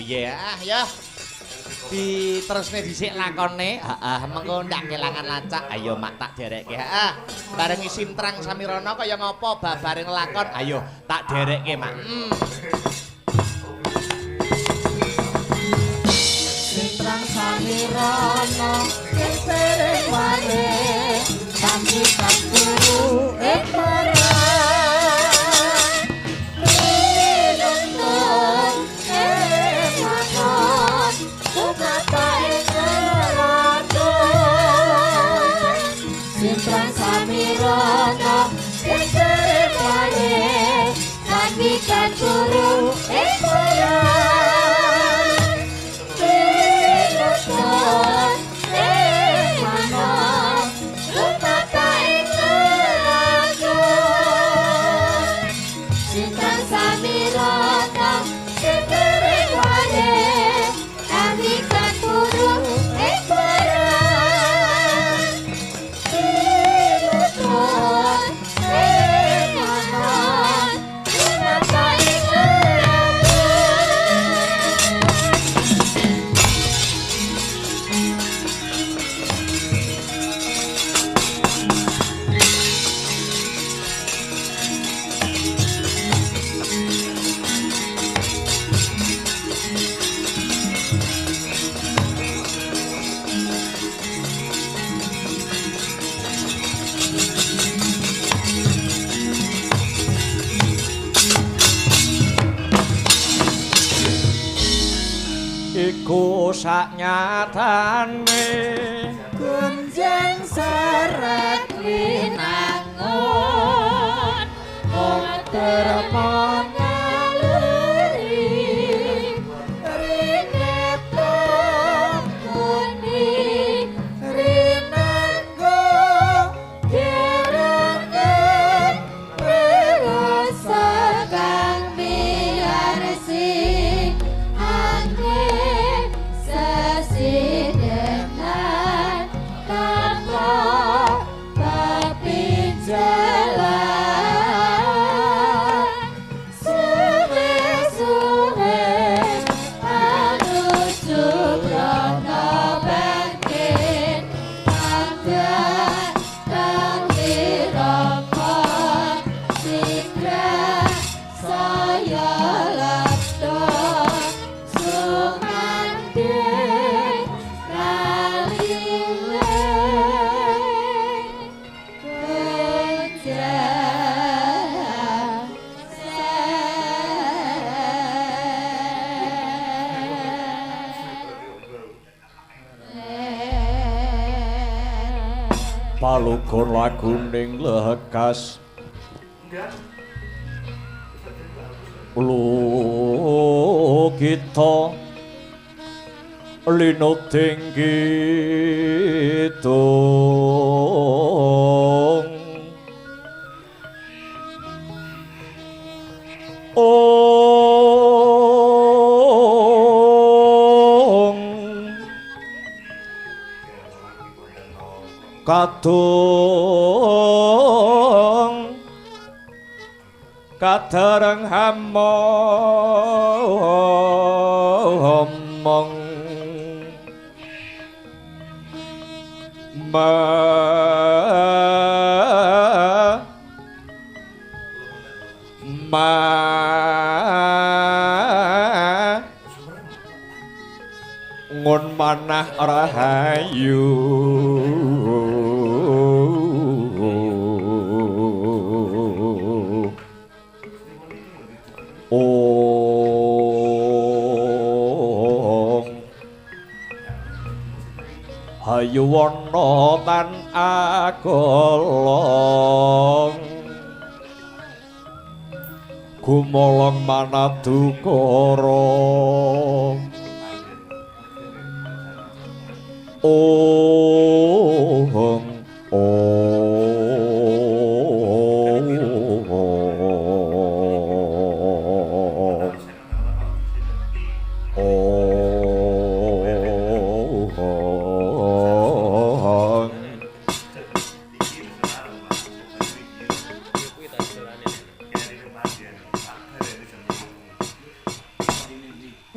piye? Ah ya. Diterusne dhisik lakone. Heeh, mengko ndak kelangan lacak. Ayo mak tak derekke. Heeh. Barengi Sintrang Samirana kaya ngopo babare nglakon? Ayo tak derekke mak. Sintrang Samirana kesere wae sambi kaburu ekara Sintrang Samirana kesere wae sambi kaburu ekara iku saknyatane kunjang seret winangun terpon ngaluri rinepong kuning rinanggo kirangan berasa kang biar sing angin sesidenan tanpa tapi jalan suwe-suwe menuju Brono Bangkin Pandan Tangi Rokok Sigra saya lapto sumandi kaliwe palukur laguning lekas lu kita linut tinggi tung kadung kadereng hamong ngun manah rahayu hayu wana tan agolong gumolong manadukara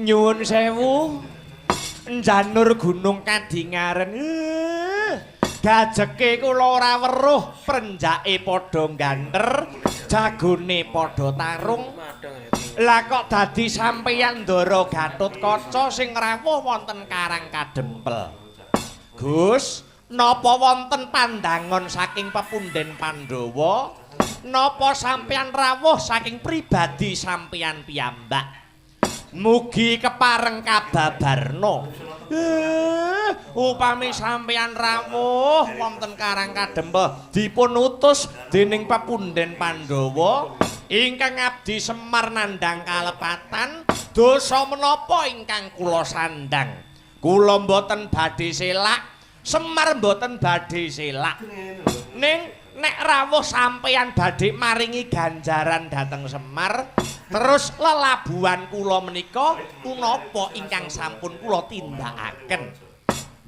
Nyuwun sewu. Janur Gunung Kadingaren. Gajeke kula ora weruh, prenjake padha ganter, jagone padha tarung. Lah kok dadi sampeyan Ndara Gatotkaca sing rawuh wonten Karang Kadempel. Gus, napa wonten pandangon saking pepundhen Pandhawa? Napa sampeyan rawuh saking pribadi sampeyan piyambak? Mugi kepareng kababarna. Upami sampeyan rawuh wonten Karang Kadempel dipun utus dening pepundhen Pandhawa ingkang abdi Semar nandhang kalepatan, dosa menapa ingkang kula sandhang? Kula mboten badhe selak, Semar mboten badhe selak. Ning nek rawuh sampeyan badhe maringi ganjaran dhateng Semar, terus lelabuhan kula menika punapa ingkang sampun kula tindakaken?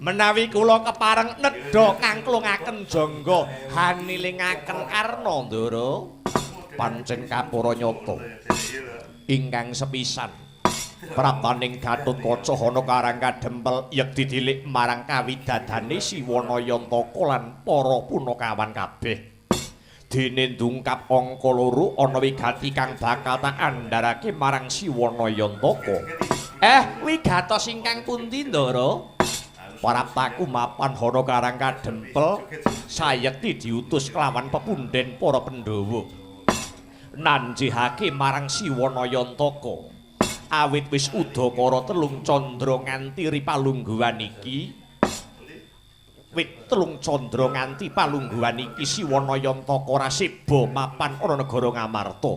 Menawi kula kepareng nedha ngangklungaken jangga hanilingaken karna Ndara, pancen kapura nyata ingkang sepisan praptaning Gatotkaca ana Karang Kadempel yekti dilik marang kawidadane Siwanayantaka lan para punakawan kabeh. Dene ndungkap angka 2 ana wigati kang bakal tak andharake marang Siwanayantaka. Wigatos ingkang pundi Ndara? Praptaku mapan ana Karang Kadempel sayekti diutus kelawan pepundhen para Pandhawa. Nanjihake marang Siwanayantaka awit wis udakara telung candra nganti ripalungguhan iki Siwanayantaka ora seba mapan ana negara Ngamarta.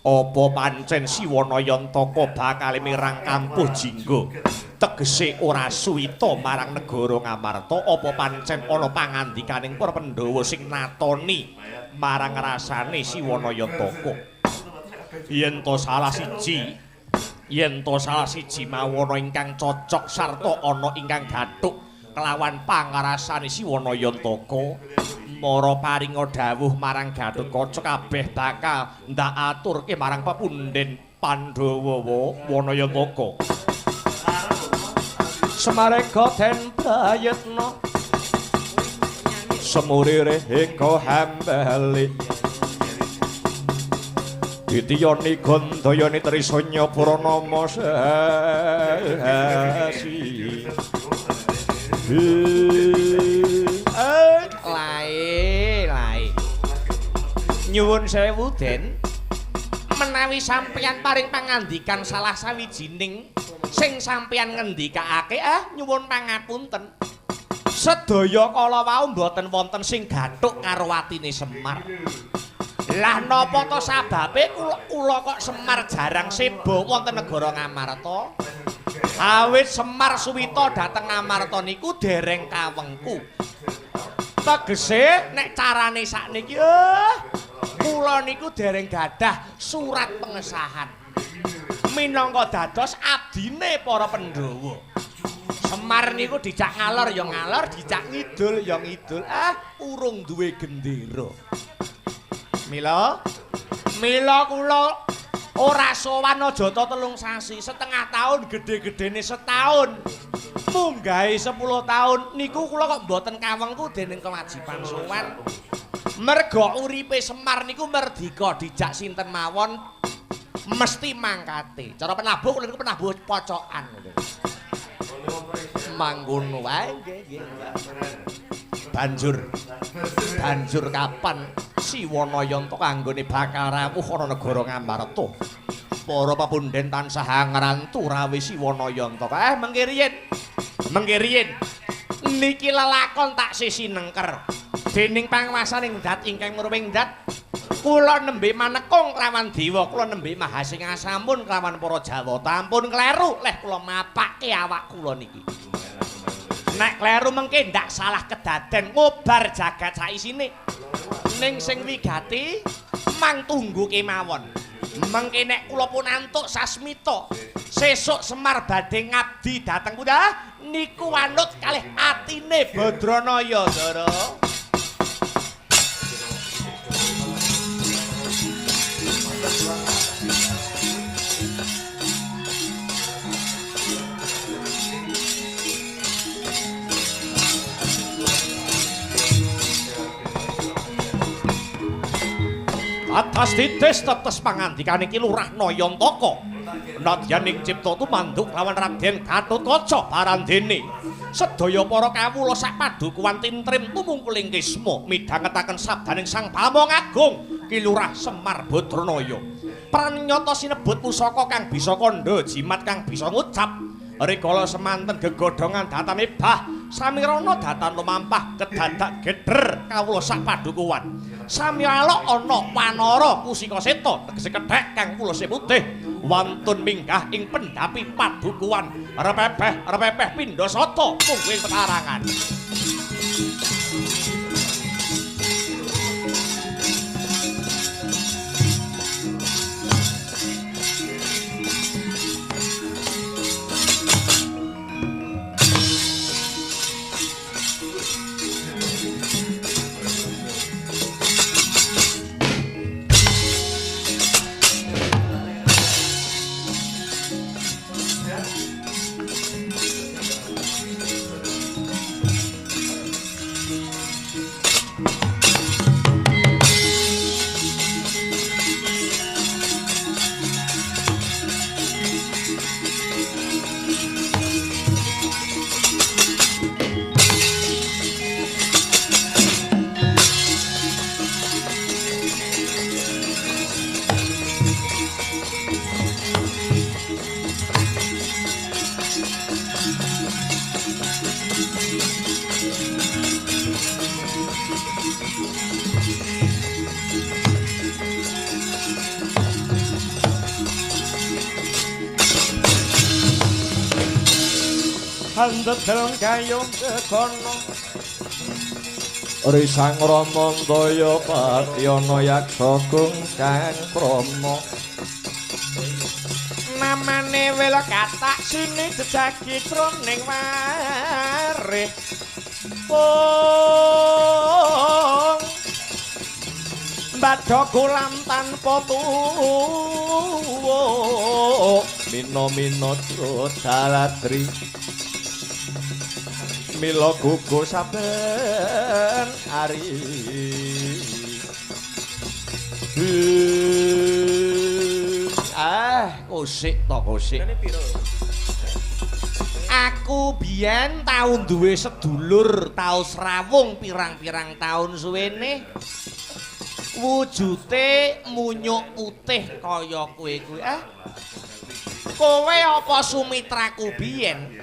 Apa pancen Siwanayantaka bakal mirang kampuh jingga tegese ora suwita marang negara Ngamarta? Apa pancen ana pangandikaning para Pandhawa sing natoni marang rasane Siwanayantaka? Yen to salah siji mawana ingkang cocok sarta ana ingkang gathuk kelawan pangarasane Siwanayantaka, mara paringa dawuh marang Gatotkaca kabeh bakal ndak aturke marang pepundhen Pandhawa Wanayantaka. Semareka den prayitna semurire eka hambali ditiyani gandayane Trisanya Purnama sasi. Lae. Nyuwun sewu Den, menawi sampeyan paring pangandikan salah sawijining sing sampeyan ngendikake, nyuwun pangapunten. Sedaya kala wau mboten wonten sing gathuk karo watine Semar. Lah napa to sababe kula kok Semar jarang seba wonten negara Ngamarta? Awit Semar suwita dhateng Ngamarta niku dereng kawengku. Tegese nek carane sakniki kula niku dereng gadah surat pengesahan minangka dados abdine para Pandhawa. Semar niku dijak ngalor ya ngalor, dijak ngidul ya ngidul. Urung duwe gendera. Mila kula ora sowan Ajata 3 sasi, setengah taun gedhe-gedhene setahun. Munggahe 10 taun niku kula kok mboten kawengku dening kewajiban sowan. Merga uripe Semar niku merdika dijak sinten mawon mesti mangkate. Cara penabuh kula niku penabuh pocokan. Mangkono wae nggih. Banjur kapan Siwanayantaka anggone bakal rawuh ana negara Ngamarta? Para pepundhen tansah ngrantu rawuh Siwanayantaka. Mengke riyen niki lelakon tak sisinengker dening panguwasaning dat ingkang muruwing dat. Kula nembe manekung kelawan dewa, kula nembe Mahasingasampun kelawan para Jawata. Ampun kleru leh kula mapake awak kula niki. Nek kleru mengke ndak salah kedaden ngobar jagat saisine. Ning sing wigati mang tunggu kemawon. Mengke nek kula pun antuk sasmita sesuk Semar badhe ngabdi dhateng kula niku wanut kalih atine Badranaya Ndara. atas titis tetes pangandikane Ki Lurah Nayantaka. Nadyan ing cipta tumanduk lawan Raden Gatotkaca Barandene. Sedaya para kawula sak padukuhan tintrim tumungkuling kisma midhangetaken sabdaning Sang Bamong Agung Ki Lurah Semar Badranaya. Pranyata sinebut pusaka kang bisa kandha, jimat kang bisa ngucap. Rikala semanten gegodhongan datane bah, samirana datan lumampah kedadak gedher kawula sak padukuhan. Sami alok ana wanara kusika seta tegese kethek kang pulose putih wantun minggah ing pendhapi padukuhan repepeh pindha sata mungguing pekarangan. Handedel gayung kekono Risang Rama Daya Patyana yaksa kang krama namane wela katak sini jejagi jroning warih pung badha kulam tanpa tuwa mina-mina daladri mila gugu saben ari kusik to kusik aku biyen tau duwe sedulur tau srawung pirang-pirang taun suwene wujute munyuk putih kaya kowe kuwi kowe apa sumitraku biyen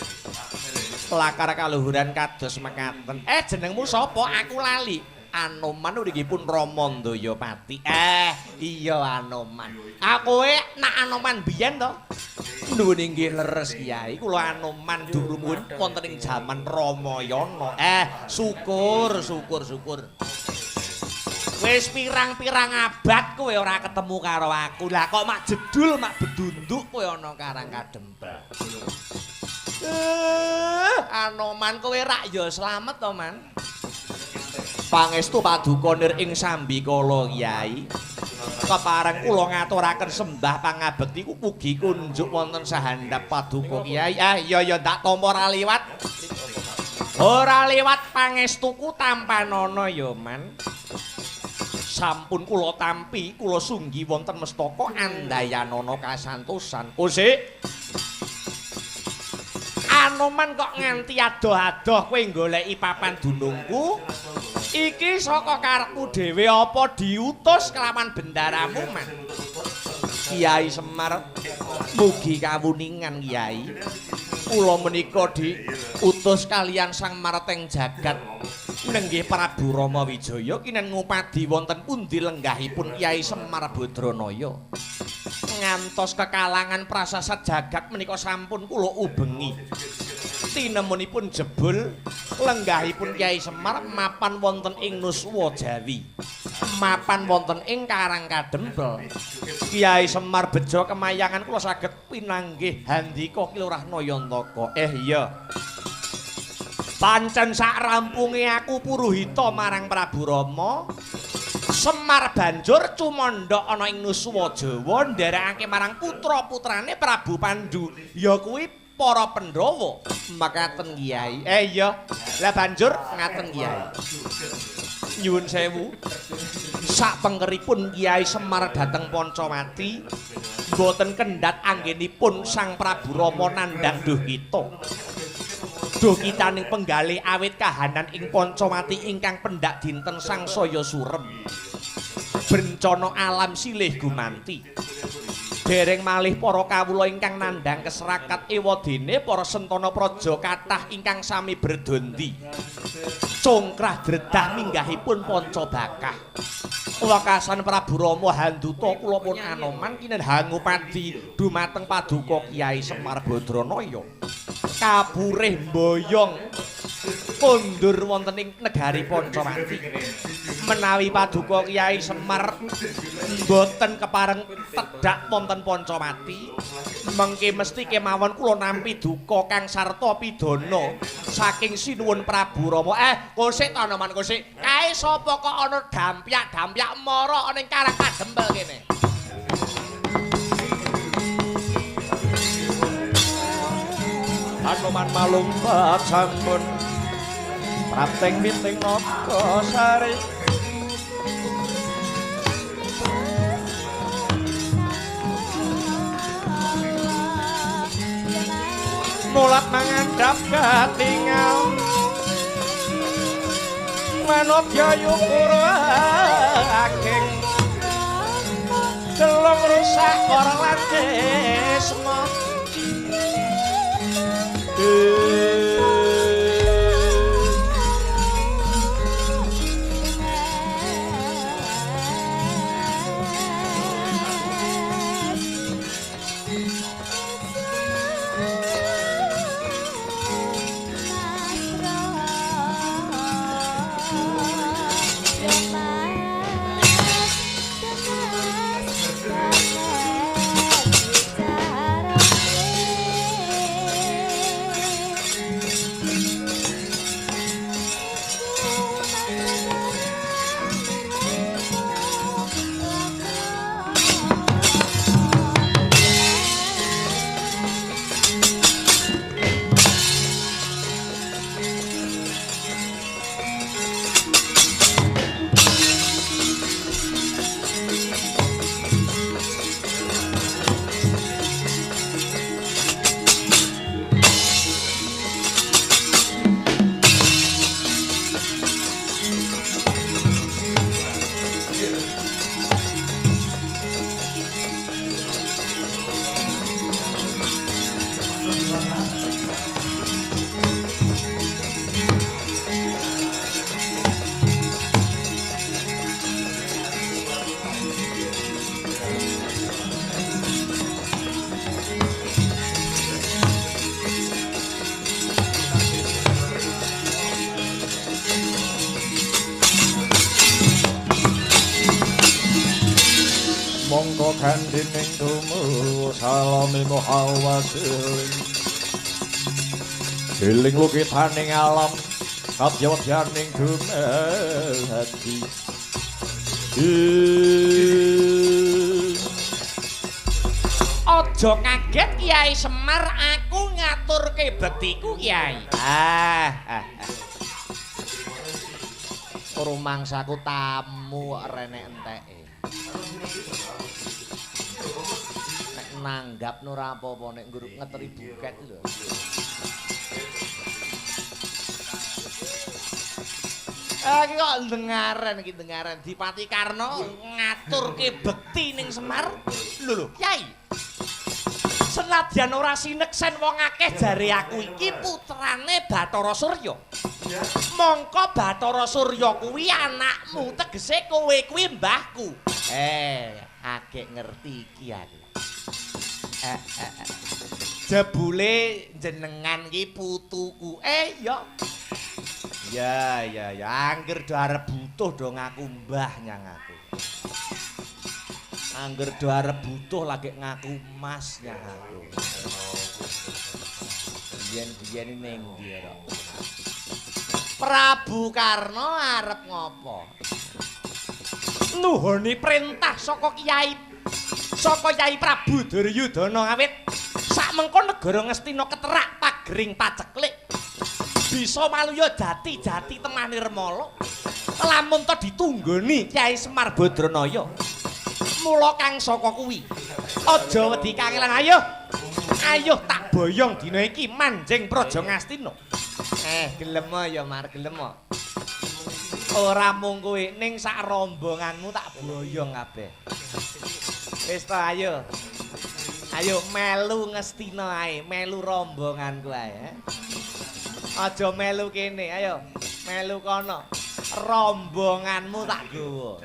lakar kaluhuran kados mekaten. Jenengmu sapa? Aku lali. Anoman nggihipun Rama Ndayapati. Iya Anoman. Kowe nak Anoman biyen to? Nuwun inggih leres Kyai, kula Anoman durung wonten ing jaman Ramayana. Syukur. Wis pirang-pirang abad kowe ora ketemu karo aku. Lah kok mak jedul mak bedunduk kowe ana Karang Kadempel. Anoman kowe rak ya slamet to, Man. Pangestu paduka nir ing sambikala Kyai. Kepareng kula ngaturaken sembah pangabekti mugi kunjuk wonten sahandhap paduka Kyai. Iya ndak tampa ora liwat. Ora liwat pangestuku tampanana ya, Man. Sampun kula tampi, kula sunggi wonten mestaka andayanana kasantosan. Kusik. Anoman kok nganti adoh-adoh kowe goleki papan dunungku? Iki saka karepmu dhewe apa diutus kelawan bendaramu, Man? Kyai Semar, mugi kawuningan Kyai. Kula menika diutus kalian Sang Marteng Jagat nenggih Prabu Rama Wijaya kinen ngupadi wonten pundi lenggahipun Kyai Semar Badranaya. Ngantos kekalangan prasasat jagat menika sampun kula ubengi. Tinemunipun jebul lenggahipun Kyai Semar mapan wonten ing Nuswa Jawi. Mapan wonten ing Karang Kadempel. Kyai Semar bejo kemayangan kula saged pinanggih handika Ki Lurah Nayantaka. Iya. Pancen sak rampunge aku puruhita marang Prabu Rama. Semar banjur cumandha ana ing Nuswa Jawa nderekake marang putra-putrane Prabu Pandhu. Ya kuwi para Pandhawa. Makaten Kyai. Iya. Lah banjur ngaten Kyai. Nyuwun sewu. Sapengkeripun Kyai Semar dhateng Pancawati boten kendhat anggenipun Sang Prabu Rama nandhang duh kita. Duh kitaning penggalih awit kahanan ing Pancawati ingkang pendhak dinten sangsaya surem. Bencana alam silih gumanti. Dereng malih para kawula ingkang nandhang keserakat ewadene para sentana praja kathah ingkang sami berdondi. Congkrah dredah minggahipun Pancabakah. Wekasan Prabu Rama Handuta kula pun anoman kinenhang ngupadi dumateng paduka Kyai Semar Badranaya. Kaburih mboyong kondur wonten ing negari Pancawati. Menawi paduka Kyai Semar boten kepareng tedhak wonten Pancawati, mengke mesti kemawon kula nampi duka kang sarta pidana saking sinuwun Prabu Rama. Kosik to Anoman kosik. Kae sapa kok ana dampyak-dampyak mara ning Karang Kadempel kene? Anoman malumpat sampun prapting piting Nagasari. Mulat mangandhap katingal manut yayu pura aking delong rusak ora landesma. Mongko kandining tumu salami muhawasiling Giling lukitaning alam kadyawatyaning dumadi Ojo kaget Kyai Semar, aku ngaturke bektiku Kyai. Rumangsaku tamu renek enteke. Nek nanggap ora apa-apa nek nggur ngeteri buket lho. Iki kok dengaran Dipati Karna ngaturke bekti ning Semar. Lho Kyai. Senadyan ora sineksen wong akeh jare aku iki putrane Bathara Surya. Mongko Bathara Surya kuwi anakmu, tegese kowe kuwi mbahku. Agek ngerti iki aku. Jebule jenengan iki putuku. Ya. Angger do arep butuh do ngaku mbah nyang aku. Angger do arep butuh lagi ngaku mas nyang aku. Biyen ning ndi ora. Prabu Karna arep ngopo? Nuhuni perintah saka Kyai Prabu Duryudana awit sakmengko negara Ngastina keterak pagering paceklik bisa maluya jati-jati temah nirmala Lamun to ditunggoni Kyai Semar Badranaya. Mula kang saka kuwi. Aja wedi kangelan ayo. Ayo tak boyong dina iki manjing Praja Ngastina. Gelem ya Mar, gelem. Ora mung kowe ning sak rombonganmu tak boyong kabeh. Wis to ayo. Ayo melu Ngastina ae, melu rombonganku ae. Aja melu kene, ayo. Melu kono. Rombonganmu tak gawa.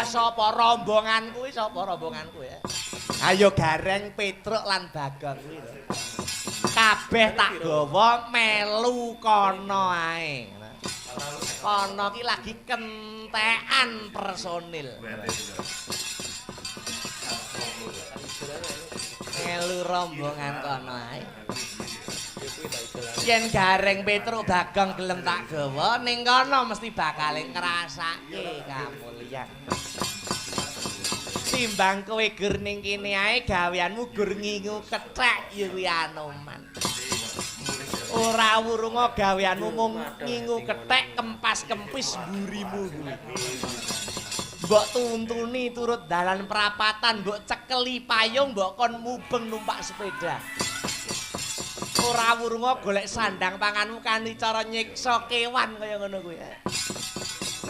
Sapa rombongan kuwi? Sapa rombongan kuwi? Ayo Gareng, Petruk lan Bagong kuwi lho. Kabeh tak gawa melu kono ae. Kono ki lagi kentekan personil. Melu rombongan kono ae. Yen Gareng Petruk Bagong gelem tak gawa ning kono mesti bakal ngrasake kamulyan. Timbang kowe gur ning kene ae gaweanmu gur ngingu kethek ya kuwi Anoman. Ora wurunga gaweanmu mung ngingu kethek kempas-kempis mburimu kuwi. Mbok tuntuni turut dalan perapatan, mbok cekeli payung, mbok kon mubeng numpak sepeda. Ora wurunga golek sandang panganmu kanthi cara nyiksa kewan kaya ngono kuwi.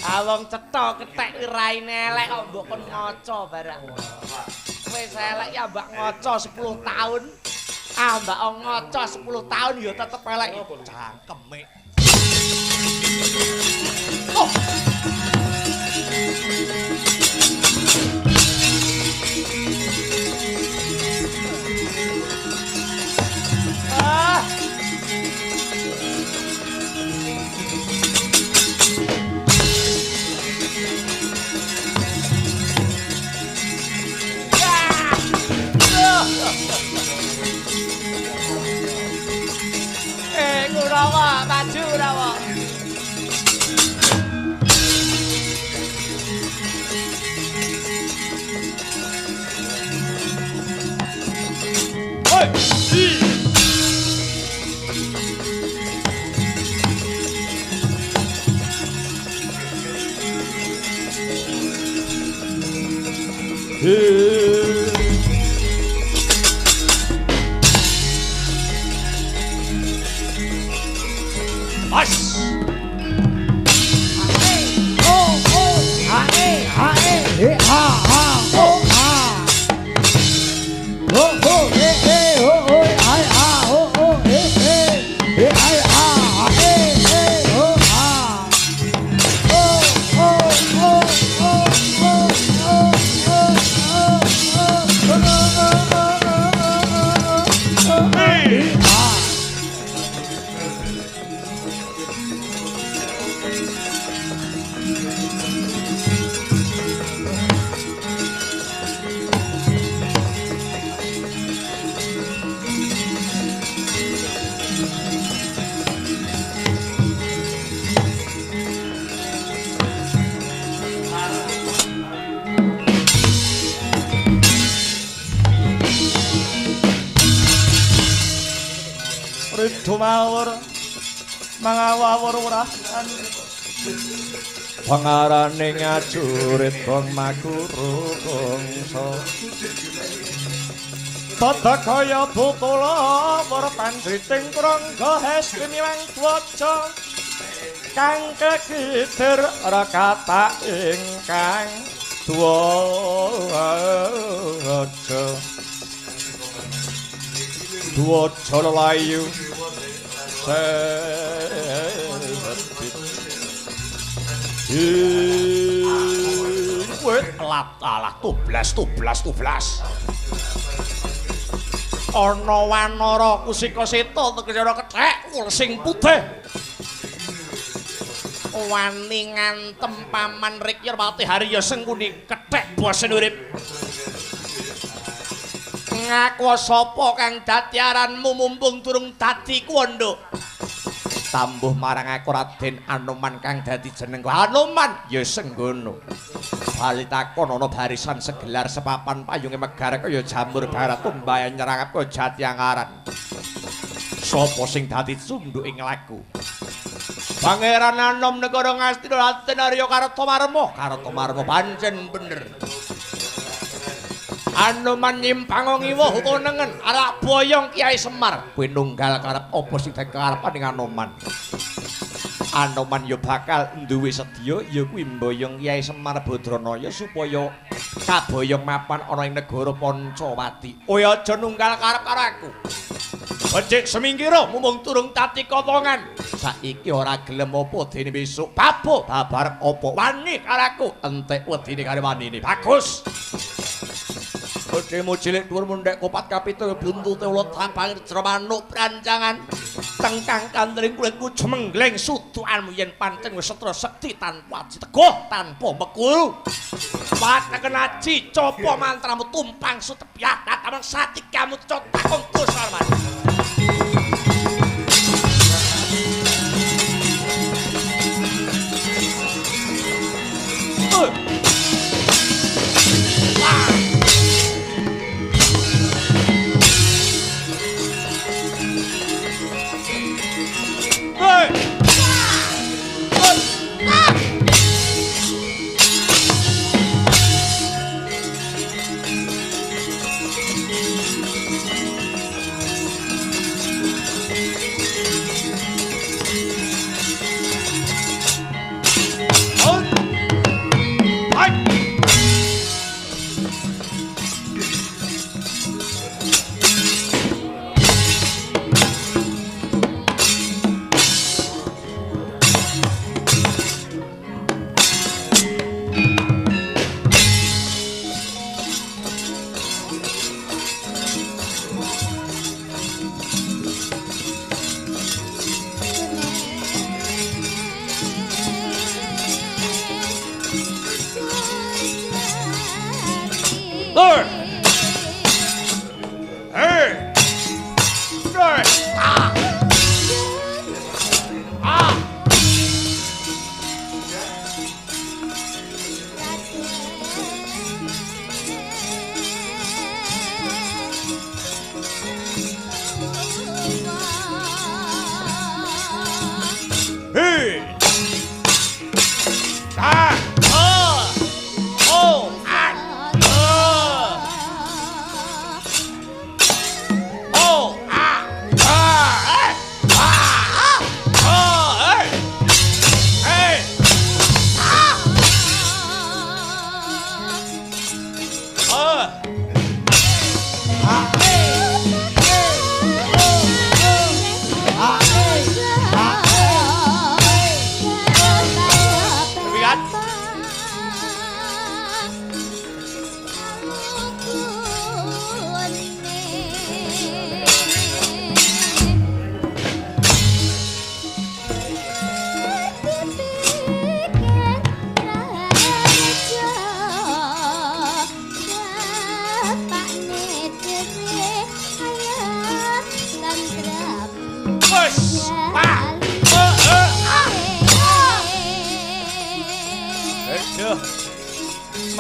Wong cetha kethek raine elek kok mbok kon ngaca barang. Wis elek ya mbak ngaca 10 tahun. Mbak ngaca 10 tahun ya tetep elek cangkeme. Oh. Kurawa, maju Kurawa. Tumawur mangawawur wurahan pangarane ngajurit kong makuru kongso tata kaya butula warpanjiting krangga hesimiwang dwaja kang kegitir rakata ingkang dwaja dwaja lelayu alah tublas ana wanara kusika seta tekara kethek sing putih wani ngantem paman Rikyawati Harya Sengkuni kethek bosen urip ngaku sapa kang dadi aranmu mumpung durung dadi kuwandha tambuh marang aku Raden Anoman kang dadi jenengku Anoman ya senggono bali takon ana barisan segelar sepapan payunge megar kaya jamur barat tumbayan nyerangap kaya Jatyangaran Sapa sing dadi cunduk ing laku? Pangeran Anom negara Ngastina Raden Arya Kartomarma. Kartomarma pancen bener. Anoman nyimpang ngiwuh konengen arek boyong Kiai Semar. Kowe nunggal karep apa sing dadi karepan ning Anoman? Anoman ya bakal duwe sedya ya kuwi mboyong Kiai Semar Badranaya supaya kaboyong mapan ana ing negara Pancawati. Kowe aja nunggal karep karo aku. Becik semingkira mumung turung tati kotongan. Saiki ora gelem apa dene besok babuk babar apa wani karo aku. Entek wedine karo wanine. Bagus. Kodemu cilik dhuwur mundhek kopat kapitu buntute ulut tampang jero manuk prancangan. Tengkang kandring kulitku jemenggleng sudukanmu yen pancen wis setra sekti tanpa aji teguh tanpa mekul. Pataken aji coba mantramu tumpang sutepiat tatamang satikamu cotakung kusarman.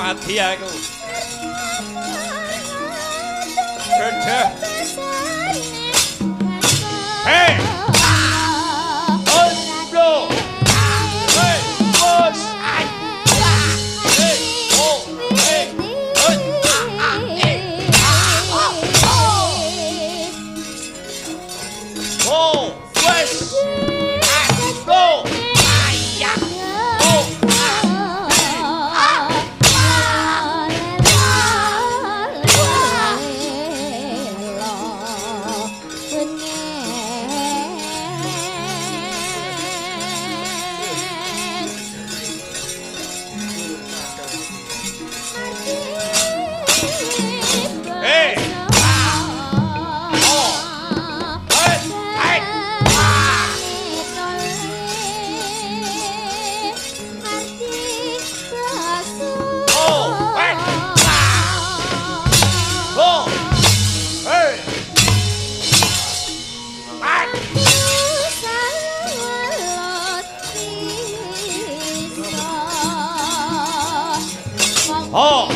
Mati aku. Gede. Hei. Bro. Hei, bos. Ai. Hei. Oh. Hei. Oh, wes. Go. Ayah. Oh. Oh.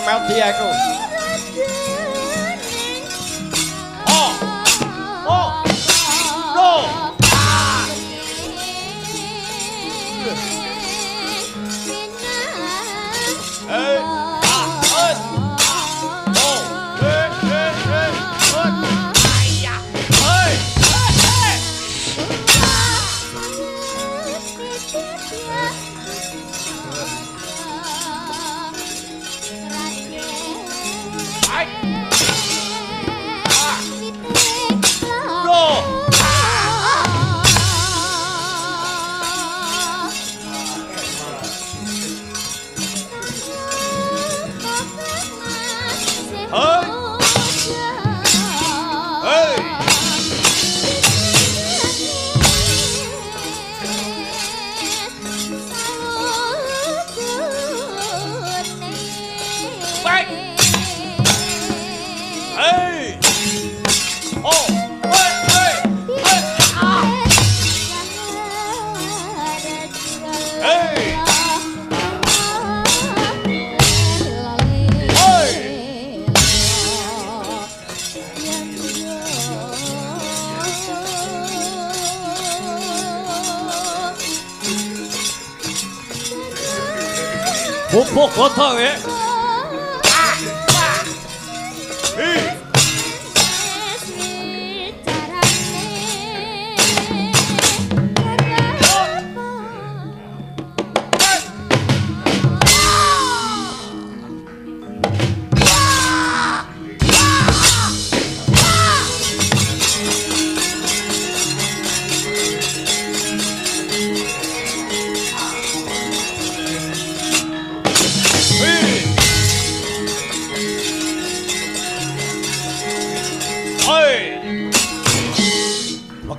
Meldi aku. Oh. Oh. No. Bubuk gotong ya.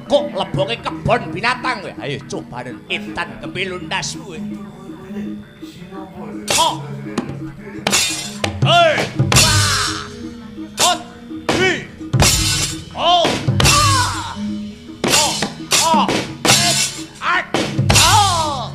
Kok lebonge kebon binatang kowe. Ayo coba intan kepilundasmu kowe. Oh. Hei. Hot. Hi. Oh. Ah. Oh. Oh. Ak. Oh.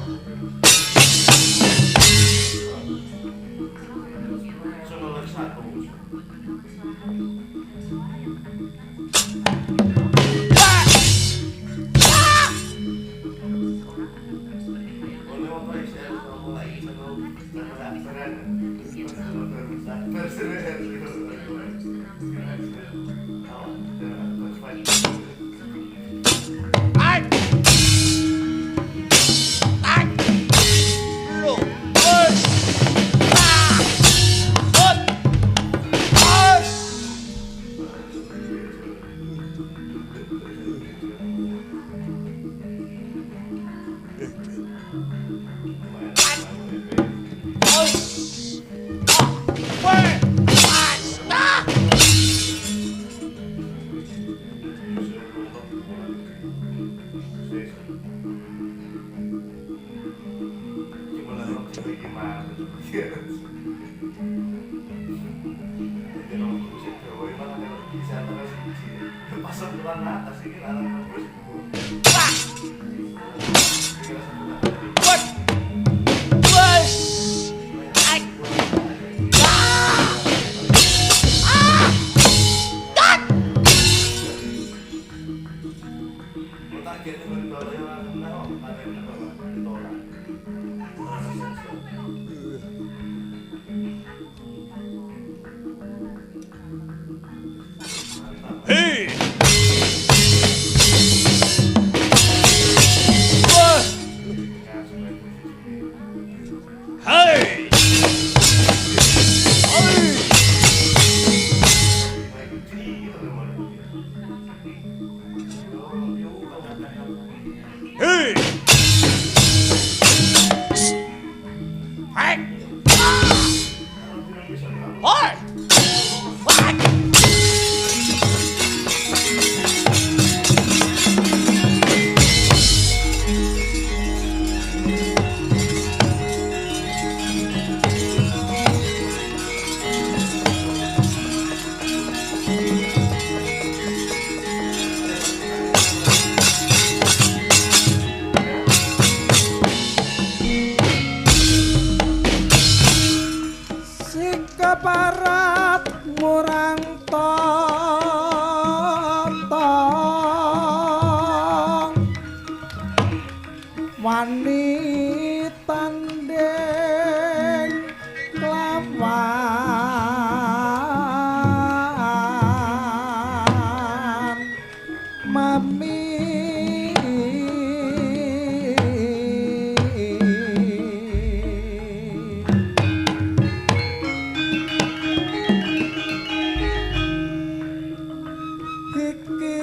iki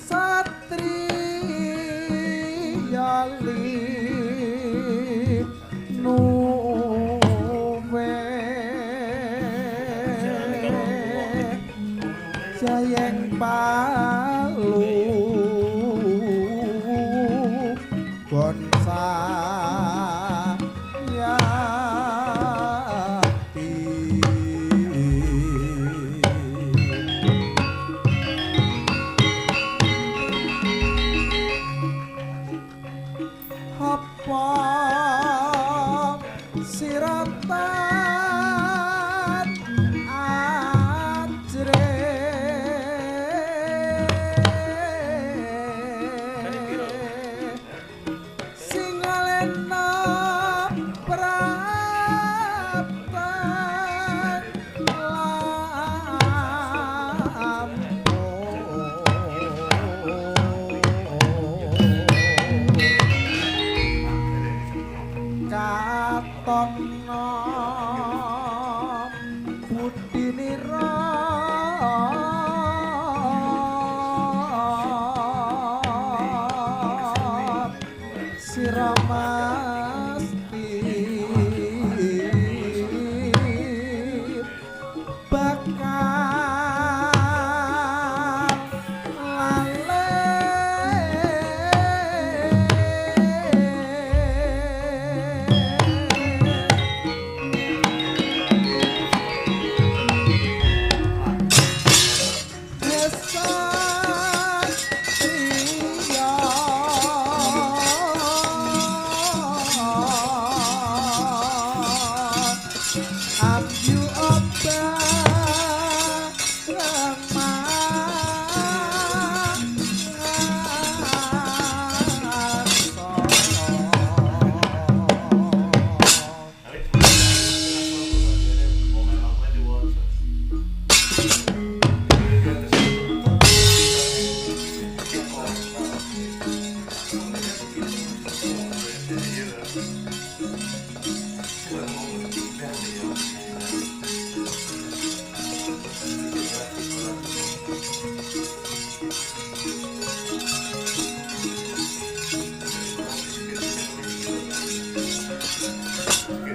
satriya nuwe jayeng palu bonsa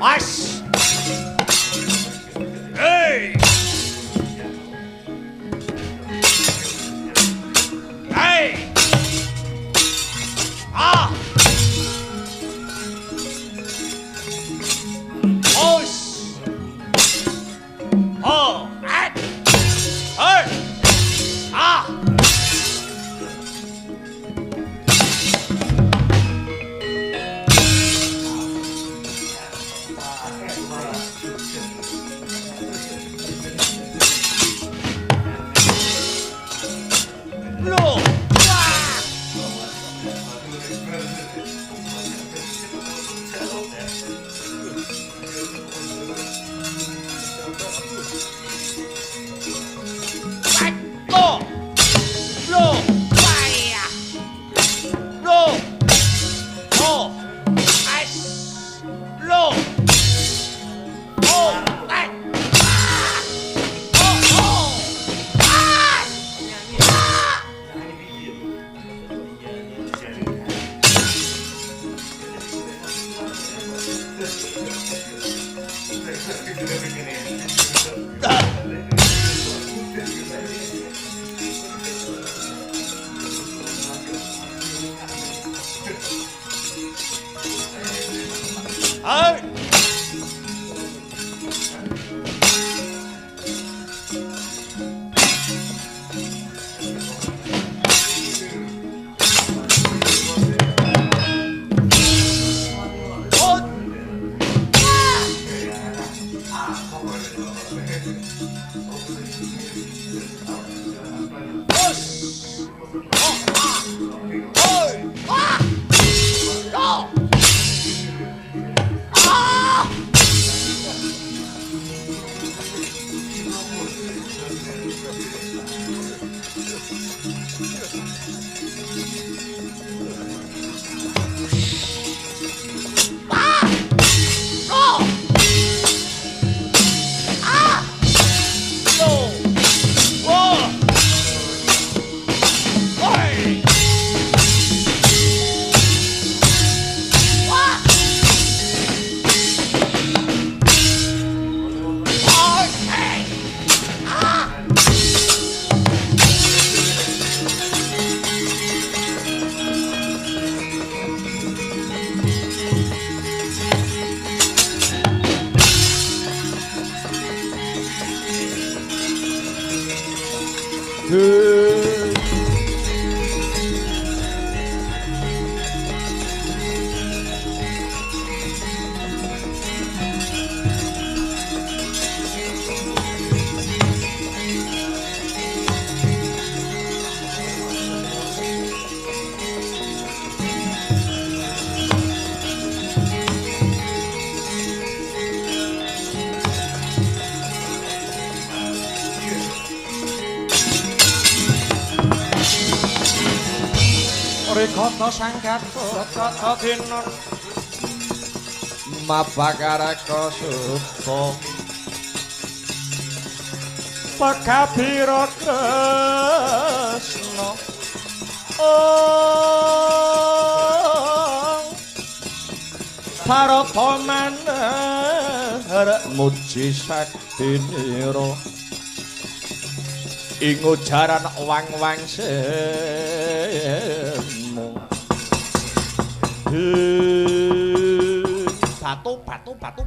Ash! Hey! Hey! Ah! Osh! Oh! At! Hey! Ah! Look! Ah! Rikata sangkata kata dina mapakaraka suta pagabira tresna Parata manah muji saktinira ing ujaran wang-wang semu batu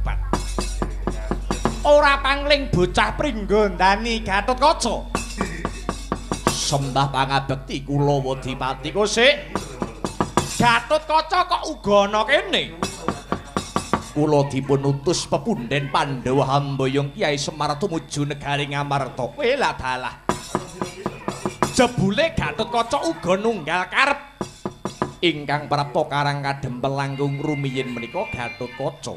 ora pangling bocah pringgondani Gatotkaca sembah pangabekti kula Wadipati Kosik Gatotkaca kok uga ana kene kula dipun utus pepundhen Pandhawa Hambayong Kyai Semar tumuju negari Ngamarta kowe lah dalah jebule Gatotkaca uga nunggal karep ingkang prapta karang kadempel langkung rumiyin menika Gatotkaca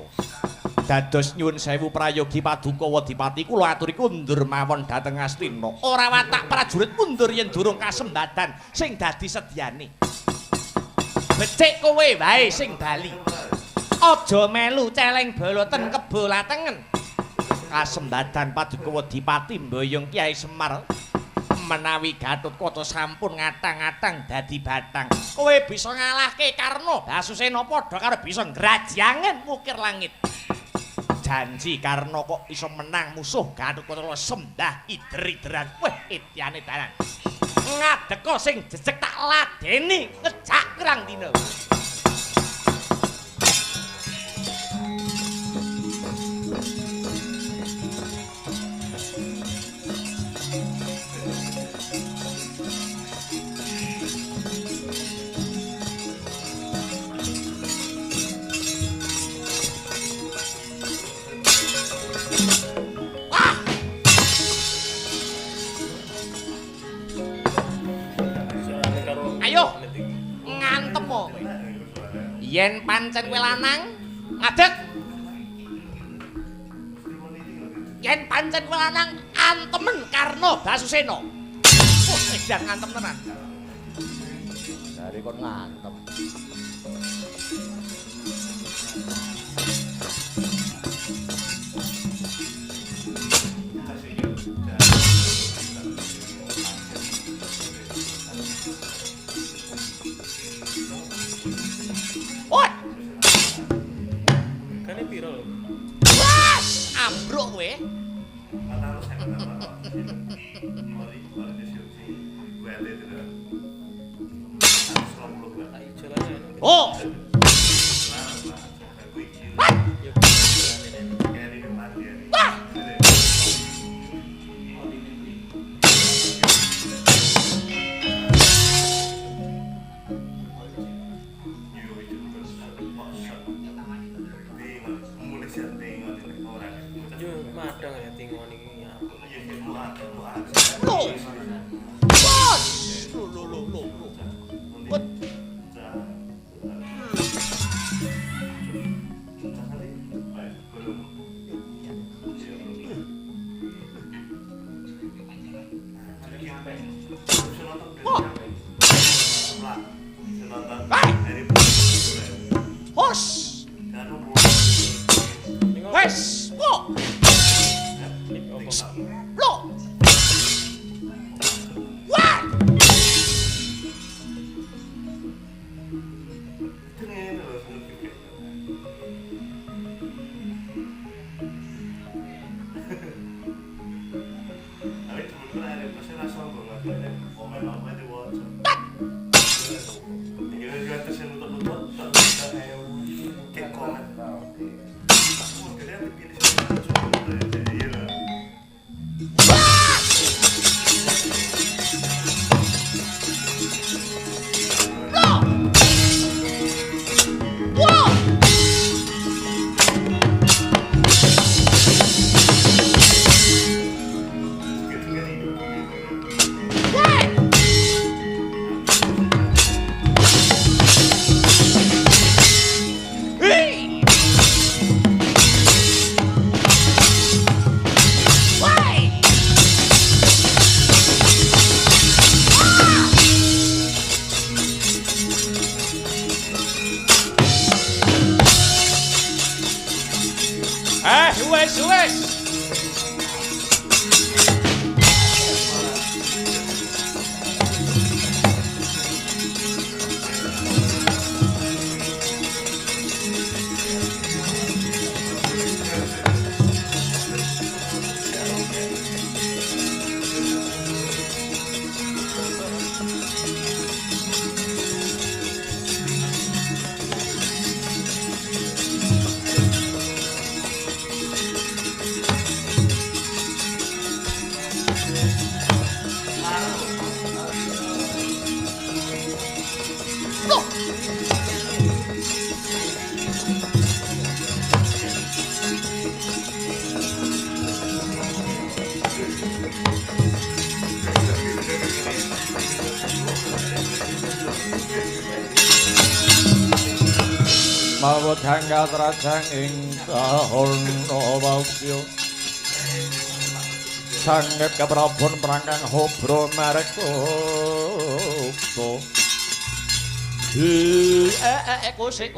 dados nyuwun sewu prayogi paduka Wadipati kula aturi kundur mawon dhateng Astina ora watak prajurit mundur yen durung kasembadan sing dadi sedyane becik kowe wae sing bali aja melu celeng boloten kebo latengen kasembadan paduka Wadipati Mboyong Kyai Semar menawi Gatotkaca sampun ngatang-atang dadi batang kowe bisa ngalahke Karna Basusena padha karo bisa ngrajangen wukir langit janji Karna kok iso menang musuh Gatotkaca sembah ider-ideran weh ityane dalan ngadeka sing jejeg tak ladeni ngejak pirang dina yen pancen kowe lanang ngadeg yen pancen kowe lanang antemen Karna Basusena edan ngantem tenan dari kon ngantem What? Kane piro lho? Wes, ambruk kowe. Oh. sawet hangga trajang ing tahun nawasya sanget keprabon prangkang hobro marekto kusik.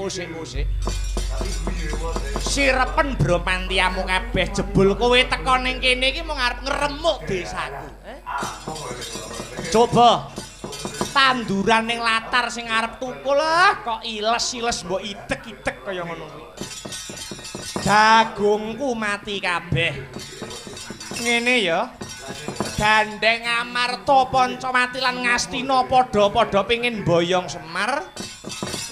Sirepen bromantiamu kabeh jebul kowe teko ning kene iki mung arep ngremuk desaku. Coba tanduran ning latar sing arep tukul kok iles-iles mbok idek-idek kaya ngono kuwi. Jagungku mati kabeh. Ngene ya. Gandeng Amarta Pancawati lan Ngastina padha-padha pengin boyong Semar.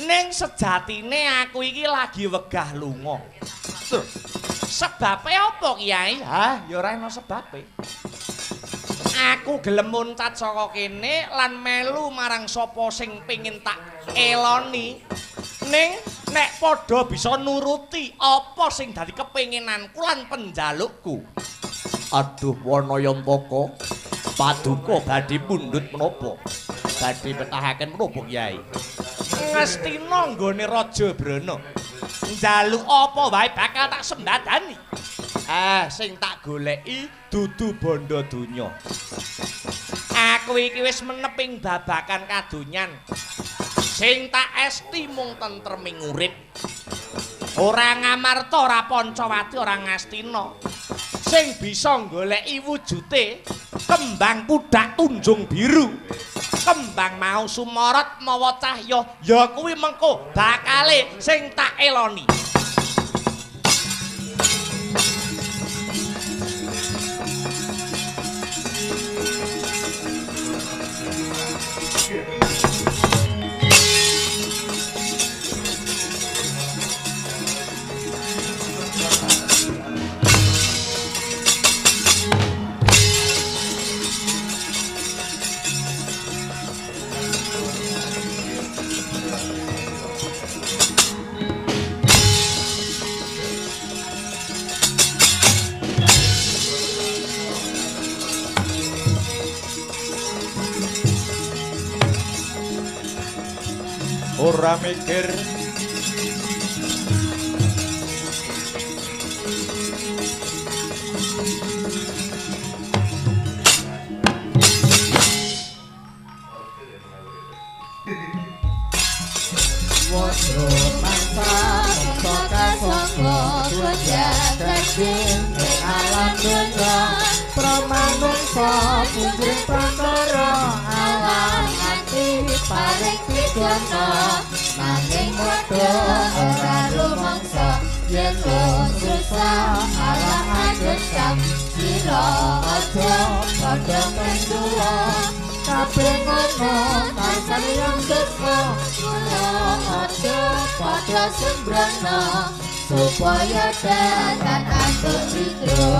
Ning sejatine aku iki lagi wegah lunga. Sebabe apa Kyai? Hah, ya ora ana sebabe. Aku gelem muncat saka kene lan melu marang sapa sing pengin tak eloni. Ning nek padha bisa nuruti apa sing dadi kepinginanku lan penjalukku. Aduh Wanayantaka, paduka badhe mundhut menapa? Badhe betahaken menapa Kyai? Ngastina nggone Raja Brana. Njaluk apa wae bakal tak sembadani. Sing tak goleki dudu bondo donya. Aku iki wis menep ing babakan kadonyan. Sing tak esti mung tentreming urip. Ora Ngamarta, ora Pancawati, ora Ngastina. Sing bisa goleki wujute kembang pudak tunjung biru. Kembang mau sumorot mawa cahya, ya kuwi mengko bakale sing tak eloni. ora mikir Wodro mangsa mongko sangga tujakan alam dunya pramanungsa pundhut prakara alam ati paring pidana nanging padha ora rumangsa yen susah alam adesam sira aja padha kendula kabeh ngono tansah yang sesmo aja pada sembrono supaya tenan antuk citro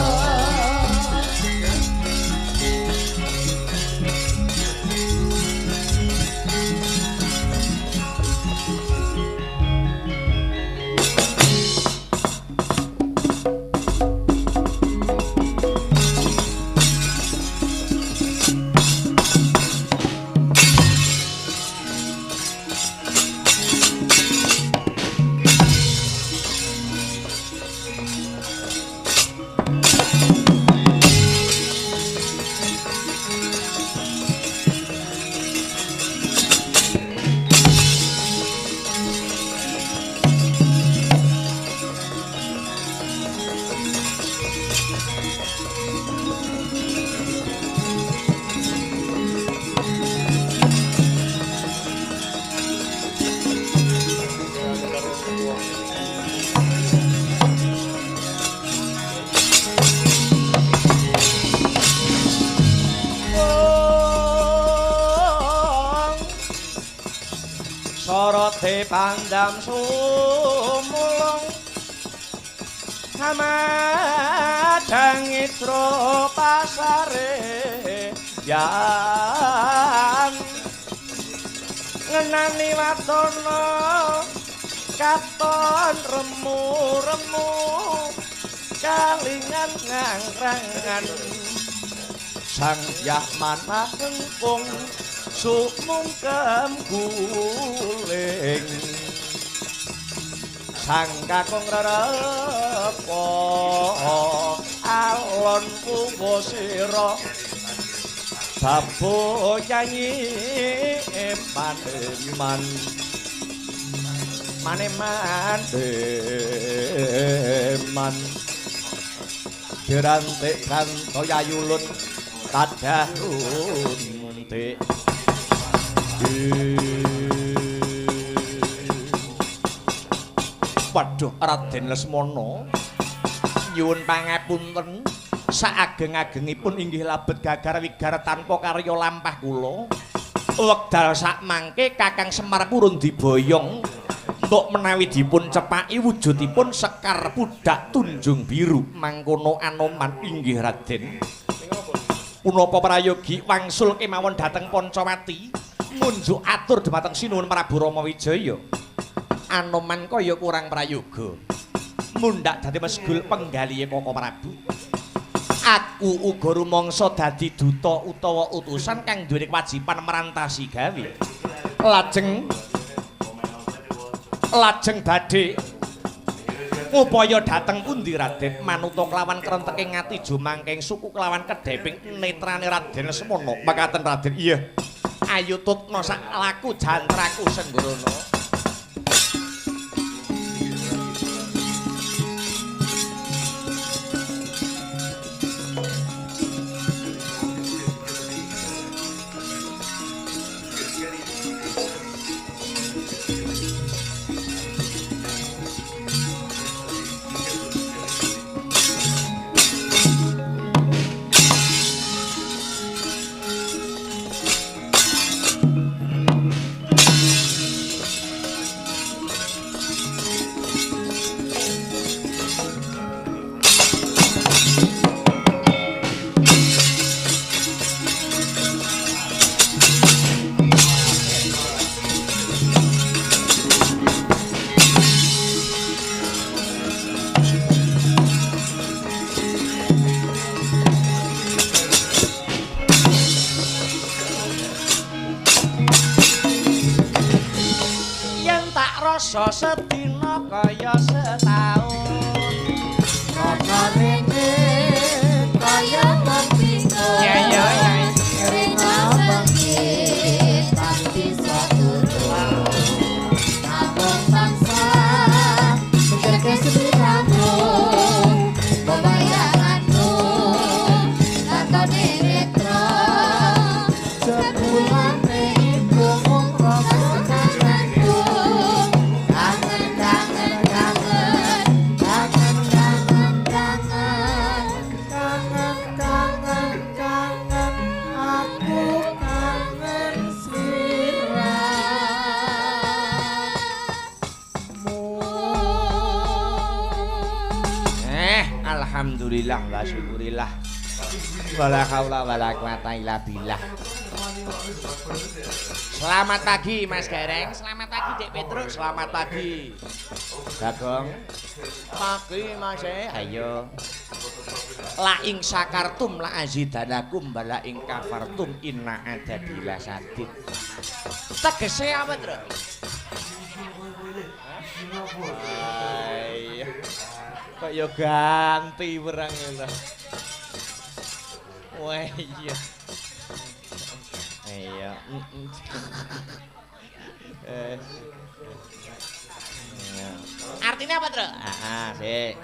soroti pandam sumulung hamadang itro pasare yan ngenani watono katon remu-remu kalingan ngangrangan sang yahmana hengkung sumungkem guling sang kakung rerepo alon kuwo sira babo nyanyi maneman maneman man dirantik kanto yayulun tadahun te waduh Raden Lesmana nyuwun pangapunten saageng-agengipun inggih labet gagar wigar tanpa karya lampah kula wekdal sak mangke Kakang Semar purun diboyong untuk menawi dipun cepaki wujudipun Sekar Pudak Tunjung Biru mangkono Anoman inggih Raden punapa prayogi wangsul kemawon dhateng Pancawati ngunjuk atur dhumateng Sinuwun Prabu Rama Wijaya Anoman kaya kurang prayoga mundhak dadi mesgul penggalihe Koko Prabu aku uga rumangsa dadi duta utawa utusan kang duweni kewajiban merantasi gawe lajeng badhe upaya dhateng pundi Raden manuta kelawan krenteking ati jumangking suku kelawan kedheping netrane Raden Lesmana makaten Raden iya ayo tutna sak laku jantraku Senggono rasa sedina kaya setahun ana rene kaya pempino ya rene bangkit tanti saturu abang bangsa mengerke sebiramu pembayanganmu lakone retro sebulan ibu umroh alhamdulillah wa syukurillah wala haula wala quwata illa billah. Selamat pagi Mas Gareng, selamat pagi Dek Petruk, selamat pagi Bagong. Pagi Mas ayo. La ing sakartum la azidanakum bala ing kafartum inna adabila sadid. Tegese apa, Tru? Kok ya ganti perang itu. Wah iya. Iya. Artinya apa, Tru? Sik.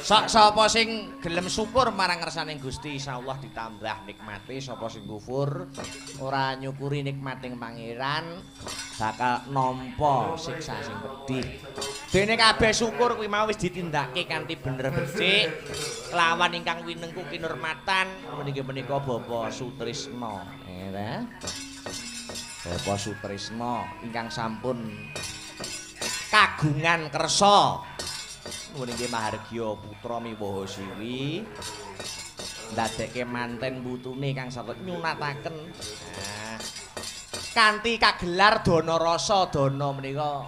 Sapa sing gelem syukur marang ngersaning Gusti insyaallah ditambah nikmate, sapa sing kufur ora nyukuri nikmating pangeran bakal nampa siksa sing pedih. Dene kabeh syukur kuwi mau wis ditindakake kanthi bener becik lawan ingkang winengku kinurmatan menika Bapak Sutrisno. Bapak Sutrisno ingkang sampun kagungan kersa nggih mahargya putra miwaha siwi ndadekke manten putune kang satya nyunataken kanthi kagelar dana rasa dana menika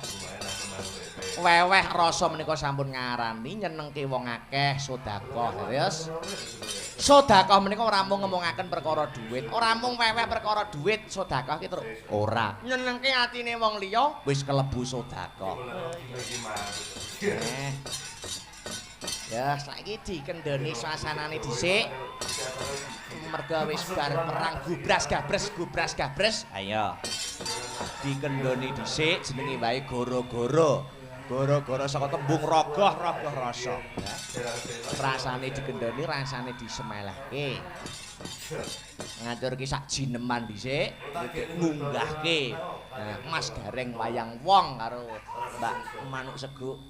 weweh rasa menika sampun ngarani nyenengke wong akeh sedekah terus Sedekah menika ora mung ngomongaken perkara dhuwit, ora mung weweh perkara dhuwit, sedekah ki terus ora. Nyenengke atine wong liya wis kelebu sedekah. Ya, saiki dikendhoni suasanane dhisik. Merga wis bar perang gubras gabres. Ayo. Dikendhoni dhisik jenenge wae goro-goro. Goro-goro saka tembung rogoh rasa. Rasane dikendhoni, rasane disemelehke. Ngaturke sak jineman dhisik, ngunggahke. Nah, Mas Gareng wayang wong karo Mbak Manuk Seguk.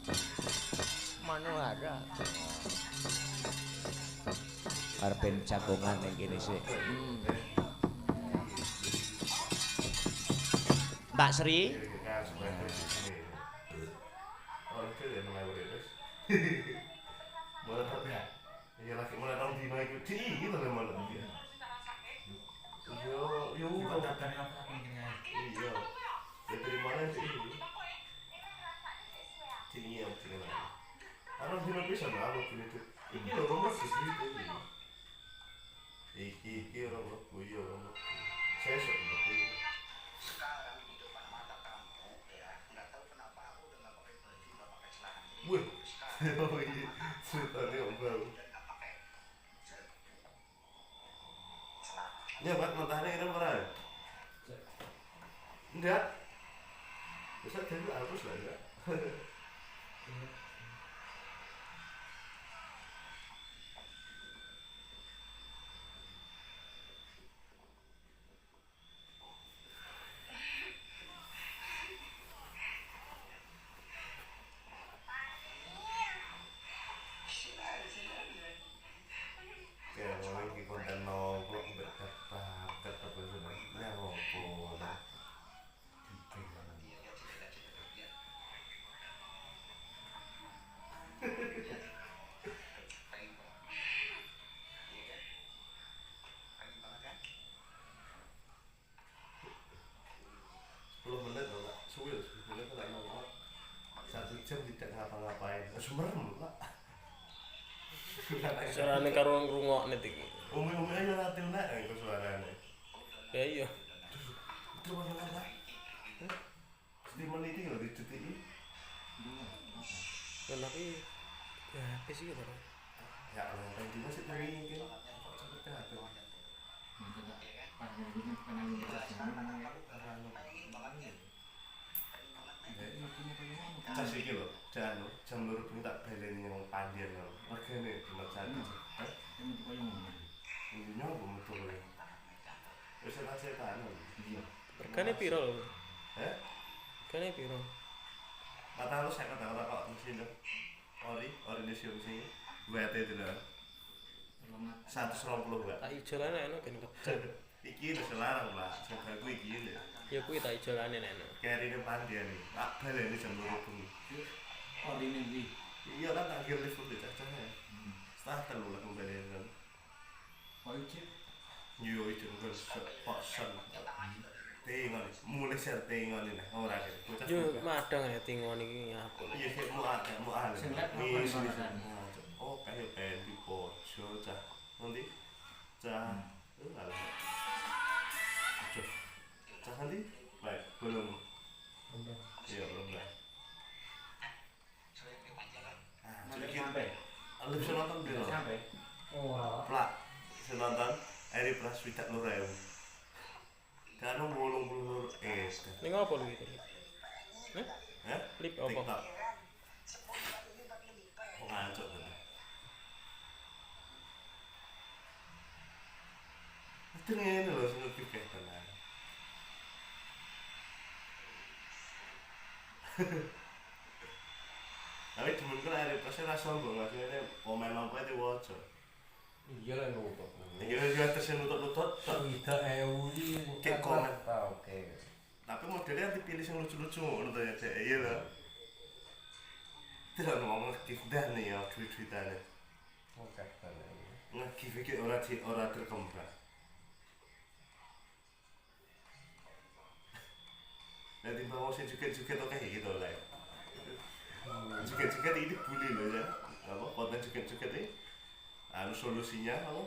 Manuhara. Arep ben jagongan ning kene sik. Mbak Sri. Mulai tapi ya lagi mulai tahun dino itu di itu lah malam dia. Yo katakan apa iya. Dari mana sih? Sini yang sini lah. Karena dino bisa lah aku itu. Ini orang masih itu. Iki orang aku orang. Saya sudah aku. Wih, ceritanya om baru. Ya, buat mentahnya ini pernah. Enggak. Bisa jadi hapus lah enggak. Tidak ngapa-ngapain, semerem lah. Carane karo ngrungokne iki. Umi-umi aja natil nek engko suarane. Ya iya. Itu mana lah? Di menit iki lho dicetiki. Tapi ya apa sih karo? Ya Allah, kan dino sik tangi iki. Cepet ate. Cas iki lho, jam 2 bengi tak baleni yang pandian lho. Regane dino jati. Ini koyo ngono. Ini nyoba metu lho. Wis ora setan. Iya. Regane piro lho? Regane piro? Kata lu saya kata kok mesin ori di sini. WT itu lho. 120 Pak. Tak ijolane enak kan kecil. Iki wis larang lah, semoga kuwi iki lho. Ya kuwi tak ijolane enak. Kerine pandian iki. Tak baleni jam 2 bengi. Orine iki. Iya kan akhir lift di cacahnya. Setengah telu lah kembali kan. Oh iki. Yo itu kan posen. Tingon, mulai share tingon ini ora gitu. Yo madang ya tingon iki aku. Iya sih mau ada. Sing lek Wis apa wis. Oh kayak pengen di pojo cah. Nanti cah. Alah. Cah nanti. Baik, belum. Iya, belum lah. Sampai. Lu bisa nonton dulu. Sampai. Oh. Plak. Bisa nonton Eri Praswidak Nureu. Karena 80 Ning apa lho iki? Klip apa? TikTok. Oh, ngaco kan. Itu ngene lho sing ngekek tenan. Tapi demen kan Eri Praswidak ra sombong, asline komen apa itu waca. Iya lah nutup. Iya juga terus nutut-nutut. Tidak iki Kayak komen. Oke. Tapi modelnya dipilih yang lucu-lucu ngono to ya, Cek. Iya lho. Tidak ngomong ngekif dah nih ya tweet-tweetane. Oke. Ngekif iki ora terkembang. Nanti mau sing juga-juga to kayak gitu lah. Juga-juga ini bully loh ya. Apa konten juga-juga ini? Anu solusinya apa?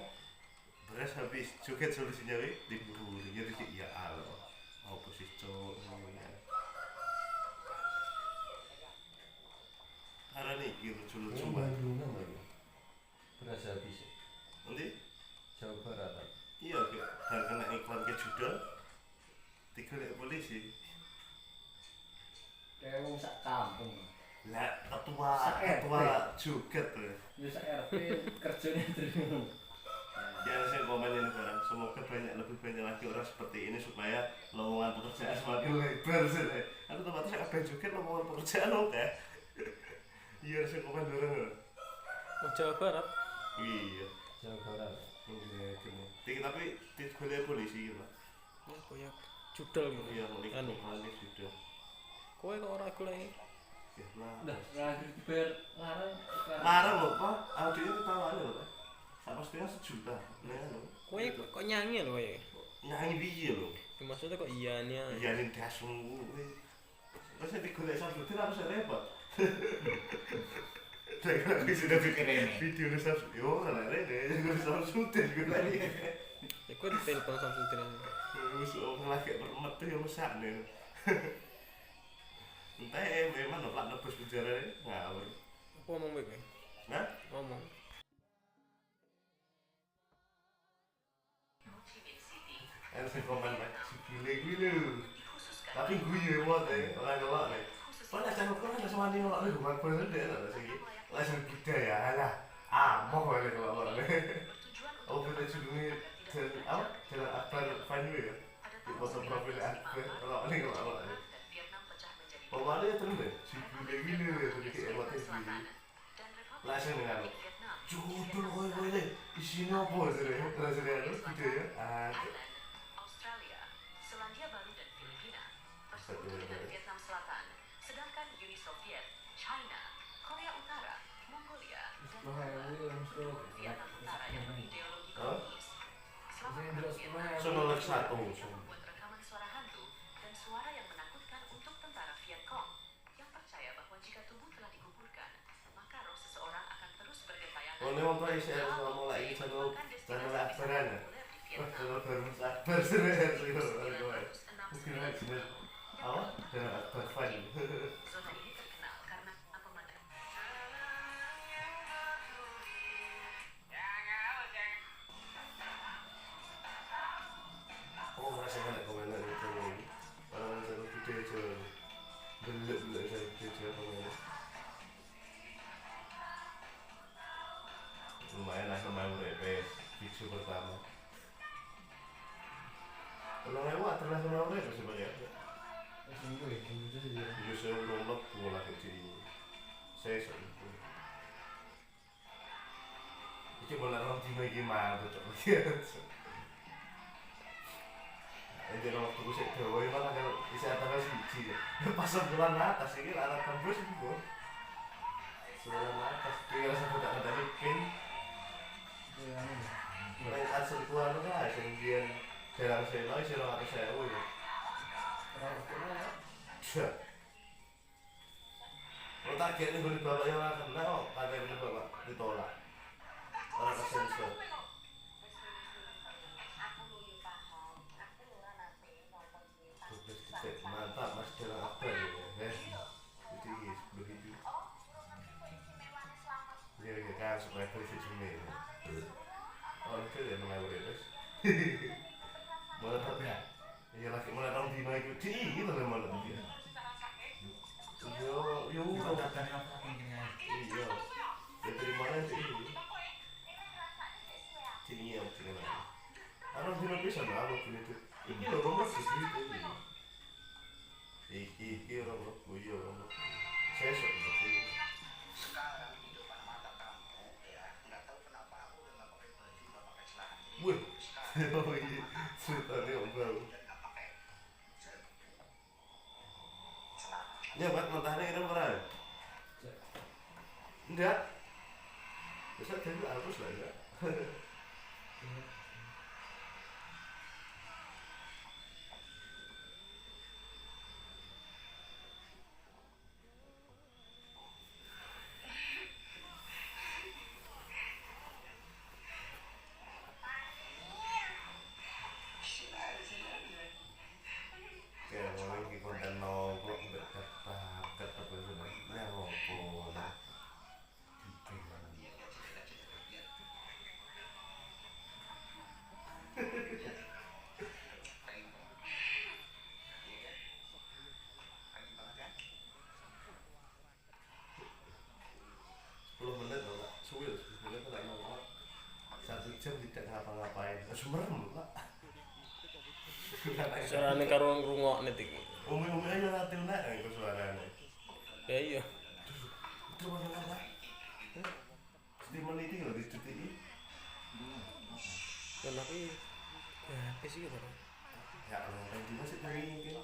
Terus habis joget solusinya wih libur ya dikit ya Allah apa sih cowok ini karena nih gitu lucu-lucu banget Berasa habis. nanti Jawa Barat. iya dan kena iklan ke judul digolek polisi Kayak wong sak kampung. lah ketua joget tuh Ya sak RT kerjanya terus. ya saya komenin barang semoga lebih banyak lagi orang seperti ini supaya lowongan pekerjaan semakin lebar sih aku tempat saya apa joget lowongan pekerjaan oke iya saya komen bareng Oh, Jawa Barat. iya Jawa Barat. iya gini tapi digolek polisi gitu Oh, koyo judul gitu. iya ngulik Anu. ngulik sudah Kowe kok ora golek. ya lah Udah, lagi dibayar larang. larang loh pak audionya ketahuan loh pak sama setengah sejuta nah lo Kowe kok nyanyi lho kowe. nyanyi biye lo Ya, maksudnya kok iyane. iya nih dasmu masa digolek sambutin harus repot aku sudah bikin video di Samsung yo lah ini gue Samsudin gue lagi Ya kowe ditelepon Samsudin. terus orang lagi bermet tuh yang mesak nih entah memang plat nebus penjara ngawur Apa ngomong kowe? nah Ngomong. harus komen pak gile tapi gue ya buat orang ngelak nih soalnya jangan kau ada sama nih ngelak nih bukan bener deh ada sih langsung budaya lah mau boleh kalau nih oh kita judulnya jalan akbar Fanway ya di foto profil akbar kalau nih kalau nih pokoknya terus deh gile jadi kayak emotnya sendiri langsung dengan judul koi deh isinya apa sih rasanya itu budaya Australia, Selandia Baru dan Filipina bersekutu dengan Vietnam Selatan, sedangkan Uni Soviet, China, Korea Utara, Mongolia, dan Vietnam Utara yang berideologi komunis. Selama satu membuat rekaman suara hantu dan suara yang menakutkan untuk tentara Vietcong yang percaya bahwa jika tubuh telah dikuburkan, maka roh seseorang akan terus bergentayangan. oh ini mau saya ngomong lagi channel akbaran ya channel baru akbar sih mungkin aja apa channel akbar fan Zona ini terkenal karena pemandangan. oh rasanya nggak komentar itu orang channel video aja belum saya video komentar lumayan lah lumayan repes video pertama kalau lewat terus sama mereka sebagai Sembuh ya, sembuh sih dia. video saya belum lepuh lah jadi saya itu ini boleh orang gimana tuh jadi waktu gue sih dewa malah kalau isi antara siji pas sebulan atas ini alat tembus itu sebulan atas dia rasa tidak ada pin Ya, anu. mulai asal kuan lah kemudian jarang saya tahu isi 200.000 ya Orang kena Dah. Kalau target ini gue bapak yang orang kena kok target ini bapak ditolak orang kesensor mantap mas jalan apa ya jadi begitu ya kan supaya krisis ini oh itu ya mulai beres mulai tapi ya lagi mulai tahun di naik di itu lah malah dia yo iya ya dari mana sih sini ya sini lagi orang di bisa nggak apa pun itu ini loh rumah segitu iki orang lo iya orang saya sok wih oh iya ceritanya om baru ya buat mentahnya kita pernah enggak bisa jadi harus lah enggak Semerem Pak. Suarane karo ngrungokne iki. Umi-umi aja nanti nek iku suarane. Ya iya. Itu mana Pak? Di meniti lho dicuti. Dan tapi ya apa sih gitu. Ya Allah, kan juga sih tadi mungkin.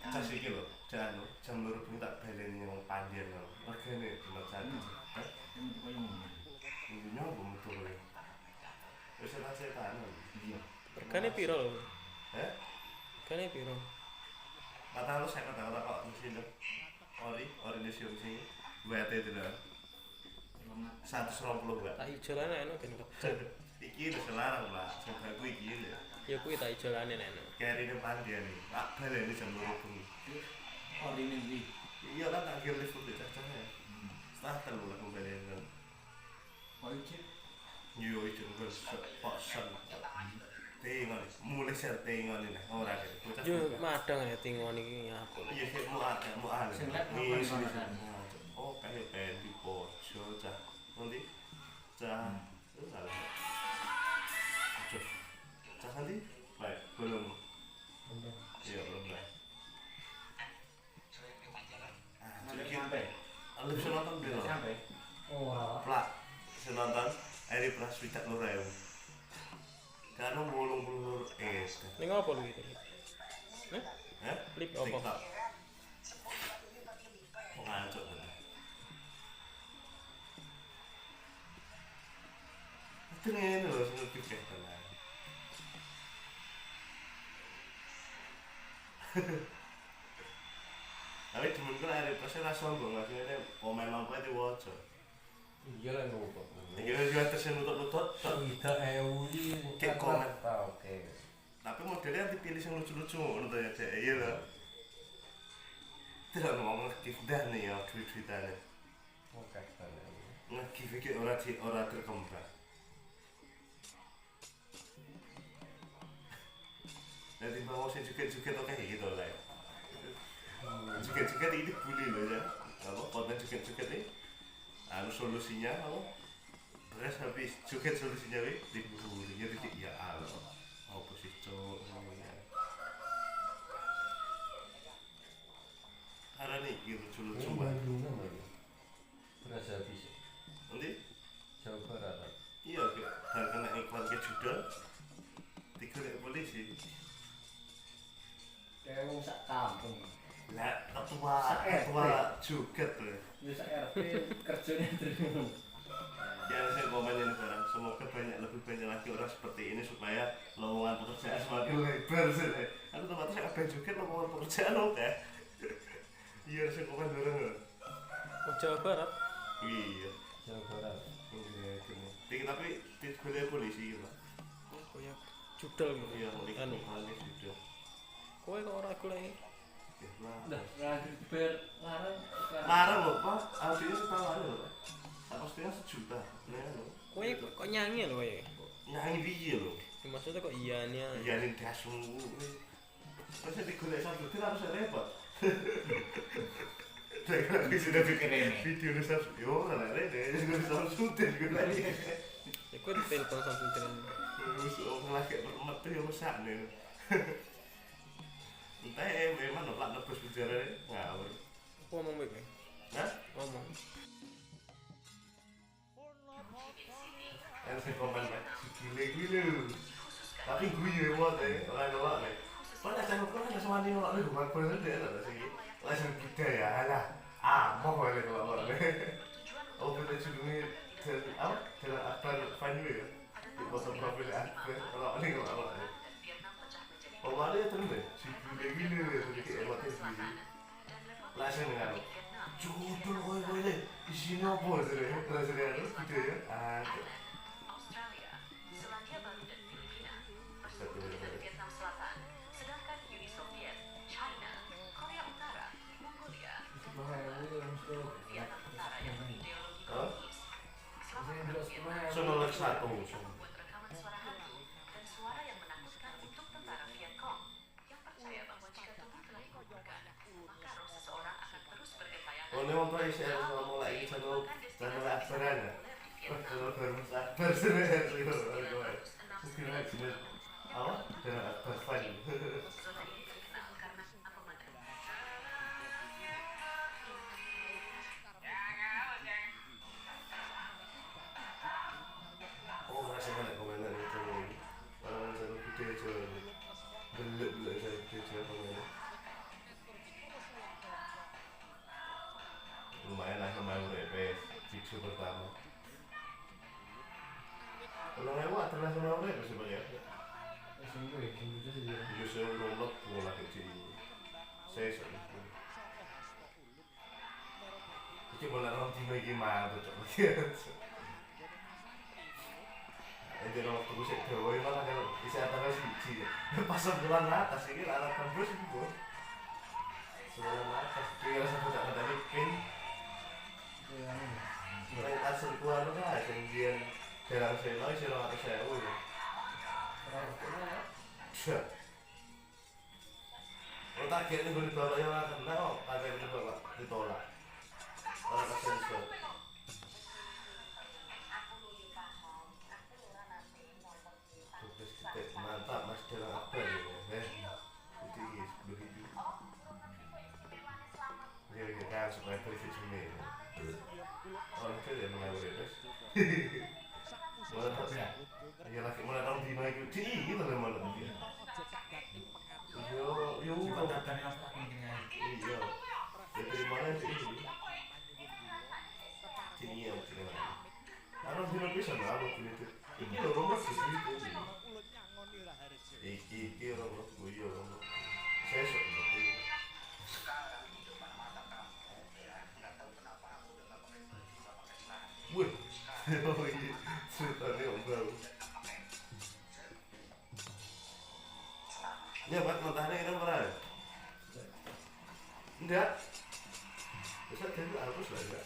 Cas iki lho, jam 2 bengi tak baleni yang pandian lho. Regane dina satu. Ini nyoba metu lho. Wis setan. Iya. Regane piro lho? Heh? Regane piro? Kata lu saya kata kok mesin ori museum sini. WT itu lho. 120 Pak. Tak ijolane enak kan kecet. Iki wis larang Pak, sing baku iki lho. Ya kuwi tak ijolane enak. Kerine pandian iki. Tak baleni jam 2 bengi. Orine iki. Iya kan tak kira lift di cacahnya. Setengah telu lah kembali kan. Oh iki. Yo itu gue posen. Tingon, mulai ser tingon ini orang itu. Yo madang ya tingon iki apa lho. Iya kayak mau ada. Sing lek Ini apa sini. kan? Oh kayak pengen di pojo cah. Nanti cah. Itu salah. Cah nanti? Baik, belum. Iya belum baik. Sampai. Lebih bisa nonton belum? Sampai. Oh, ora. Plak, bisa nonton Eri Pras Widak Lureu. Karena bolong-bolong Ning apa lho iki? Hah? Lip apa? TikTok. Ngancuk. Itu ngene lho sing pikir tenan. Tapi temen kan Eri Pras ora sombong, asline komen mangko diwaca. Iya lah ngopo. Iki juga tersen nutut-nutut. Ida EU iki Kayak komen. Oke. Tapi modelnya dipilih yang lucu-lucu ngono to ya, Dek. Iya lho. Tidak ngomong ngekif dah nih ya tweet-tweetane. Oke, kan. Ngekif iki ora terkembang. Nanti mau sing juga-juga to kayak gitu lah. Juga-juga ini bully loh ya. Apa konten juga-juga ini? Anu solusinya apa? Terus habis juga solusinya wih dibully jadi ya Allah. Apa sih cowok ya. Karena nih gitu lucu-lucu banget. Berasa habis. Nanti Jawa Barat. iya kayak kena iklan ke judul digolek polisi. Kayak wong sak kampung. Lah ketua juga tuh. Ya sak RT kerjanya terus. Ya saya komenin barang semoga lebih banyak lagi orang seperti ini supaya lowongan pekerjaan semakin lebar sih. Aku tempat saya apa juga lowongan pekerjaan oke. Iya saya komen bareng. Oh Jawa Barat. Iya. Jawa Barat. Tapi tidak polisi gitu. Oh ya judul gitu. Iya, mulai Anu. gitu. Kowe kok ora golek. Udah, lagi dibayar larang. Larang loh Pak, aslinya setahun loh Pak. Tak pastinya 1 juta. Nah loh. Kowe kok nyanyi lho kowe. Nyanyi piye loh? Ya, maksudnya kok iya nih. Iya nih dasmu. Masa digolek satu tidak harus repot. Saya sudah bikin video nih sab. Yo, lah deh, juga bisa suntik juga lagi. Ya kowe ditelepon sampai tenan. Terus orang lagi berempat tuh yang rusak nih. Entah memang nolak nebus bicara nih ngawur. Ngomong bae kowe. Hah? Ngomong. Yang saya komen Pak, gile-gile. Tapi gue ya buat orang nolak nih. Padahal jangan kau ada sama dia nolak nih, bukan bener deh ada sih. Langsung kita ya, alah. Mau boleh nolak nih. Oh kita cuma apa? Dalam aktor Fanny ya. Di foto profil aktor nolak nih nolak nih. Oh ada ya terus deh, si gile-gile jadi kayak emotnya sendiri. Langsung dengan judul kowe deh, isinya apa sih? Rasanya itu gitu ya. Australia, Selandia Baru dan Filipina bersekutu dengan Vietnam Selatan, sedangkan Uni Soviet, China, Korea Utara, Mongolia, dan Vietnam Utara yang berideologi komunis. Selama satu. Membuat rekaman suara hantu dan suara yang menakutkan untuk tentara Vietcong yang percaya bahwa jika tubuh telah dikuburkan, maka roh seseorang akan terus Ini mau mulai saya ngomong lagi channel akbar aja. Channel akbar sebenarnya itu. Mungkin aja sini. Apa? Channel akbar fan. Zona ini terkenal karena pemandangan. Oh, masih banyak komentar itu. Orang channel gede aja. Belak saya gede aja komentar. Lumayan lah sama URP video pertama. Kalau lewat internasional URP sebenarnya. Iya saya ngomong bola kecil. Saya itu. Iki bola roti gimana tuh coba. Ini kalau waktu gue dewa malah kalau isi atas siji. Pasang bulan atas ini alat tembus itu. Bulan atas. Kira satu tak ada pin. Mulai asal keluar lah, kemudian jarang saya lagi sih orang atas saya ya. Kalau target ini gue ditolak yang akan kenal, target ini ditolak. Orang sensor. Terus kita mantap mas jalan apa ya? Itu begitu. Ya kan supaya terisi sini. Orang itu dia mulai beres. Mulai tak ya? Ya lagi mulai tahun di mana itu? Ini lah malam dia. Yo. Iya. Dari mana sih ini? Sini ya mungkin. Karena dia bisa lah waktu itu. Ini orang masih itu. Iki orang gue orang. Saya sok. Wih, ceritanya om baru. Ya, Pak, matahari kita pernah ya? Enggak. Bisa jadi harus lah, enggak?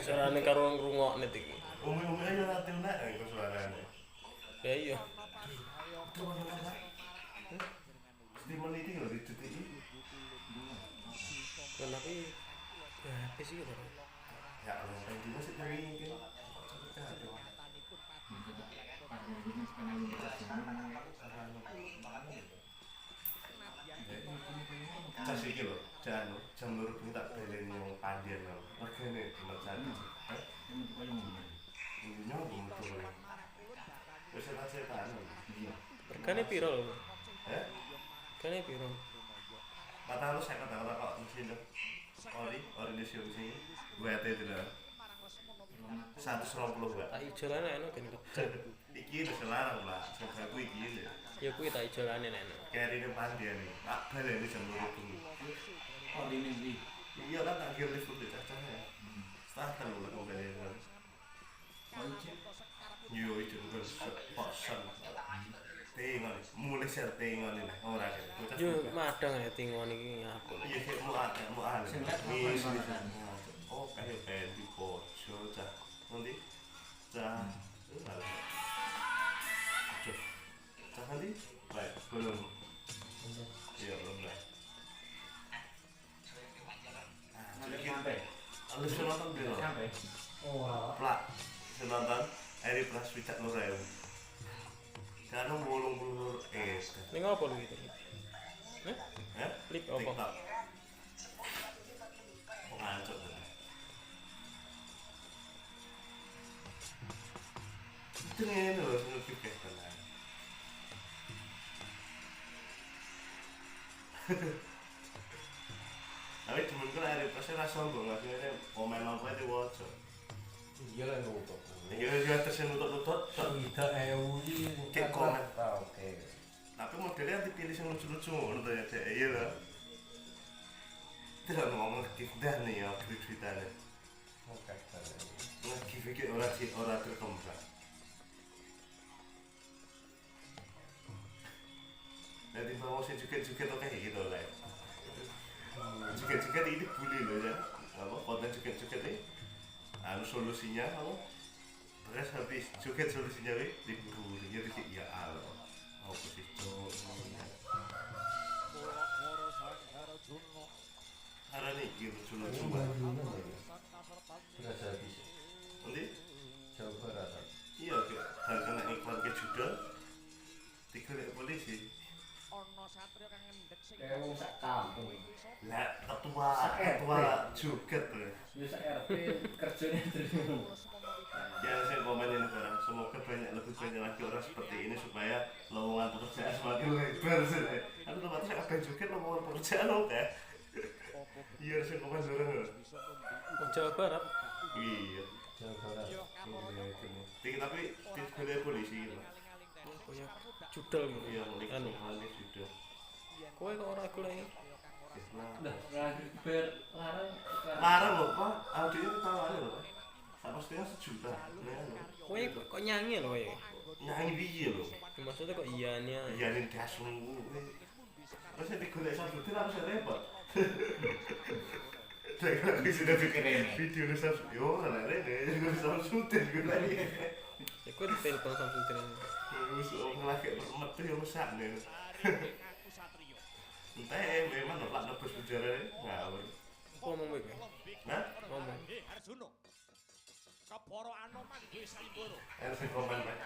Suarane karo ngrungokne iki. Umi-umi aja nanti nak itu suaranya. Ya iya. Itu mana nak? Di meniti loh di titik ini. Tapi ya apa sih gitu. Ya kalau yang di masih tadi mungkin. Kasih kilo, jam lurus ini tak beli yang pandian loh. Regane bener satu. Ini nyambung betul. Wis setan. Iya. Regane piro lho? Regane piro? 450 kok mesin ori di sini. Gue ate itu dah. 120 Pak. Tak ijolane enak kan. Iki wis larang lah, sampai kuwi iki lho. Ya kuwi tak ijolane enak. Kerine pandian iki. Tak baleni jam lurus dulu. Oh ini. Iya kan akhir lift udah cacahnya. Starter lah kok beli kan. Yo itu kan pasang. Tinggal mulai tinggal ini ora kan. Yo madang ya tingon iki aku. Iya sih mau ada. Oh kayak di pojok cah. Nanti cah. Cah nanti baik belum. Iya belum lah. Sampai. Alus nonton dulu. Sampai. Oh. Plak. Nonton Eri Plus Wicat Nurel. Karena bolong-bolong Ning apa lu gitu? Klip apa? TikTok. Ngancok. Itu ngene lho sing klip kan. Tapi demen kan hari pas rasa sombong, akhirnya komen apa itu wajar. Iya lah nutup. Ya juga tersen nutut-nutut. Tidak euli. Kayak komen. Oke. Tapi modelnya dipilih yang lucu-lucu ngono to ya Dek. Iya lah. Tidak ngomong gift dah nih ya tweet-tweetane. Oke. Nah, gift iki ora terkembang. Nanti mau sih juga oke gitu lah. Juga ini bully loh ya. Apa konten juga ini anu solusinya apa? Terus habis juga solusinya dibulinya dikit ya Allah. Apa sih cowok? Karena nih gitu lucu-lucu banget. Berasa habis. Nanti Jauh berasa. iya kena iklan ke judul dikelik polisi. Ono satria kang ngendhek sing Kayak wong sak kampung. Lah ketua juga tuh. Ya sak RT kerjanya dari Ya saya komen ini barang. Semoga lebih banyak lagi orang seperti ini supaya lowongan pekerjaan semakin lebar. Aku tempat saya akan juga lowongan pekerjaan oke. Iya saya komen orang. Jawa Barat. Iya. Jauh berasa. Tapi tidak polisi lah. Punya judul gitu. Iya Anu. ini sudah. Kowe kok ora golek. Udah lagi berlarang. Larang loh Pak. Audionya ketahuan loh Pak. Sama setengah sejuta. Kowe kok nyanyi lho kowe. Nyanyi biye loh. Maksudnya kok iyanya. Iya nih dasmu. Masa digolek sambutin harus repot. Saya sudah bikin video nih sambutin. Yo, lah ini juga sambutin gue lagi. Ya kowe ditelepon Samsung Tenan. Terus orang lagi metu yang rusak nih. Entah memang nolak nebus penjara nih. Ngawur. Ngomong kowe. Nah, Ngomong. Arjuna. Keporo Anoman duwe sayembara. harus komen Pak.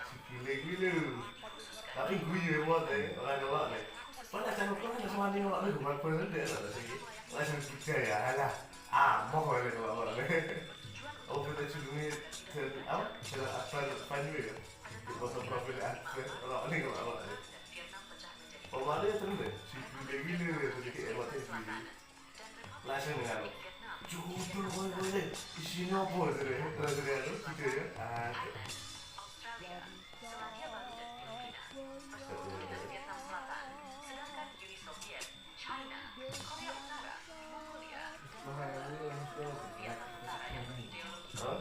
Gile lho. Tapi gue ya buat orang nolak nih. Padahal jangan lupa ada sama nolak nih. Gue pernah deh ada sih. Langsung kita ya, alah. Mau gue nolak nih. Oh kita cuma apa? Cara apa ya? Di foto profil aktif. Kalau ini kalau ini. Kalau ada ya terus deh. Si gile tadi kayak emotnya gile. Langsung dengan judul gue isinya apa itu deh? Terus dia tuh gitu ya. Australia, Selandia Baru dan Filipina bersekutu dengan Vietnam Selatan, sedangkan Uni Soviet, China, Korea Utara, Mongolia, dan Vietnam Utara yang berideologi Hah?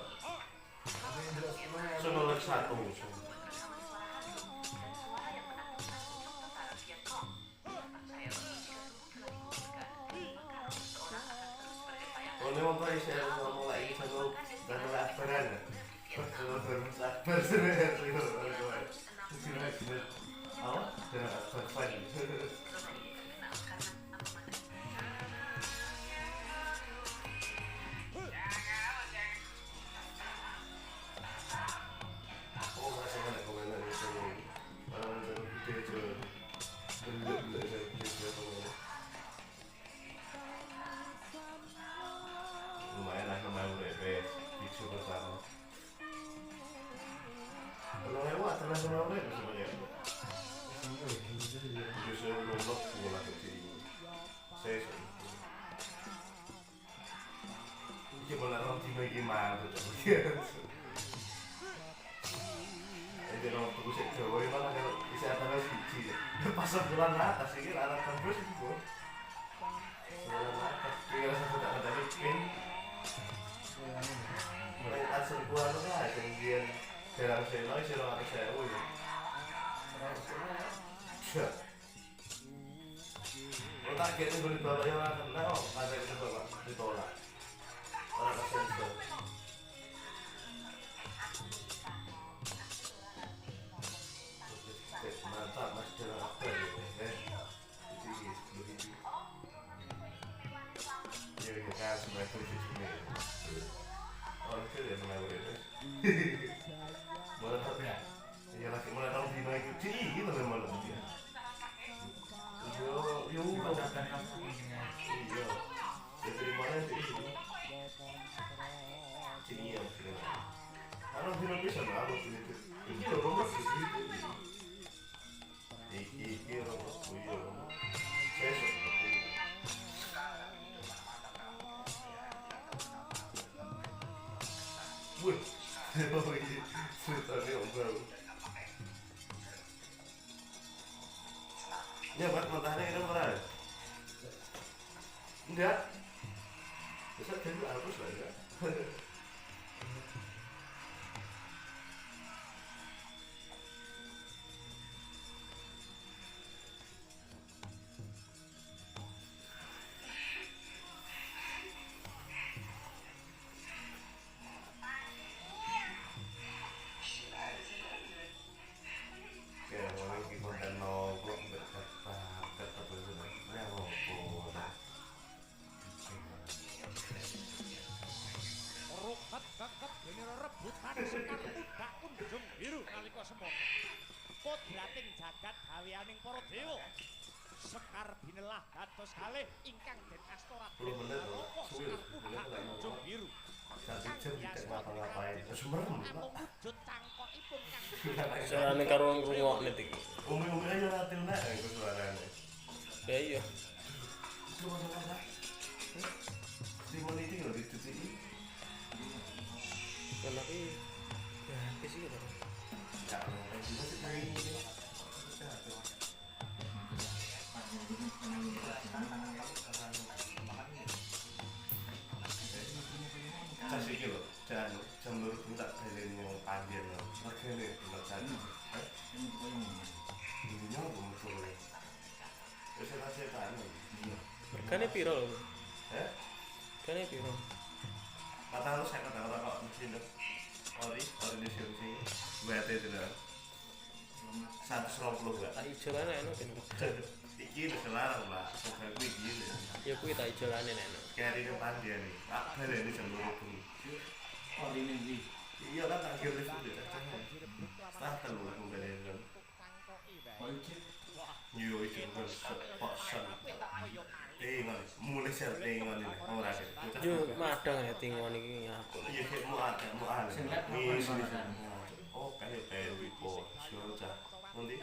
komunis. Nomor satu. Bersama suara Hanum dan suara yang menaklukkan untuk tentara Vietcong yang percaya bahwa jika tubuh telah dimatikan, maka seseorang akan terus berupaya. Kalau memang saya ngomong lagi sama dan akbaran ya. Kalau akbar sebenarnya apa? Dan akbar fani. Oh masih ada komentar itu. Orang yang video lumayan lah lumayan bebas video pertama. Kalau lewat terus sebenarnya justru nomor bola kecil saya ini bola roti gimana tuh jadi kalau aku sih Jawa itu kan kalau bisa antara siji pasang bulan atas ini alat kampus itu bulan atas dia rasa sudah ada pin mulai asal bulan lah kemudian jarang saya lagi jarang ada saya kalau targetnya boleh bawa yang akan tahu ada yang bawa ditolak orang sensor mantap mas jalan apa gitu jadi begitu ya kan sebenarnya itu di sini orang itu ya mulai beres mulai tahu ya ya lagi mulai tahu di mana itu gitu memang dia yo iya dari mana sih sini ya sini anak film bisa nggak aku sini tuh ini loh rumah gitu iki rumah kuyo saya suka Oh iya, ceritanya om bau. Ya, Pak, matanya kita marah. Enggak. Bisa jadi harus lah ya. Kayak orang di konten nongkrong berkata sebenarnya ngopo. Rukat kakep dene rebutan sekar muda kunjung biru nalika semana. Kodrating jagat gaweaning para dewa. Sekar binelah dados kalih ingkang den astora. 10 menit loh, suwil. Sekar muda kunjung biru. 1 jam tidak ngapa-ngapain. Semerem. Namung wujud cangkokipun kang Carane karo ngrungokne iki. Umi-umi aja nanti nek iku suarane. Ya iya. Itu mana? Simon ini lho dicuci. Kan aku ya sih gitu. Enggak mau kayak gitu sih kayak ini. Kasih iki lho, jam loro tak baleni yang panjen lho. Regane bener ini nyamuk musuh. Wis kasih kan. Regane piro lho? Eh? Regane piro? Kata lu saya kata kok mesin ori di sini WT itu lah 120 gak Tak ijelane enak kan. iki wis larang lah sampai kuwi iki Ya kuwi tak ijelane enak. kayak di depan dia nih tak baleni jam 2 Ori ning iya kan akhir lift itu start lu aku baleni kan yo itu kan posan mulai settingan ini ora Yo madang ya tingon iki aku. iya kayak mau ada ini sini oh kayak wipo siapa nanti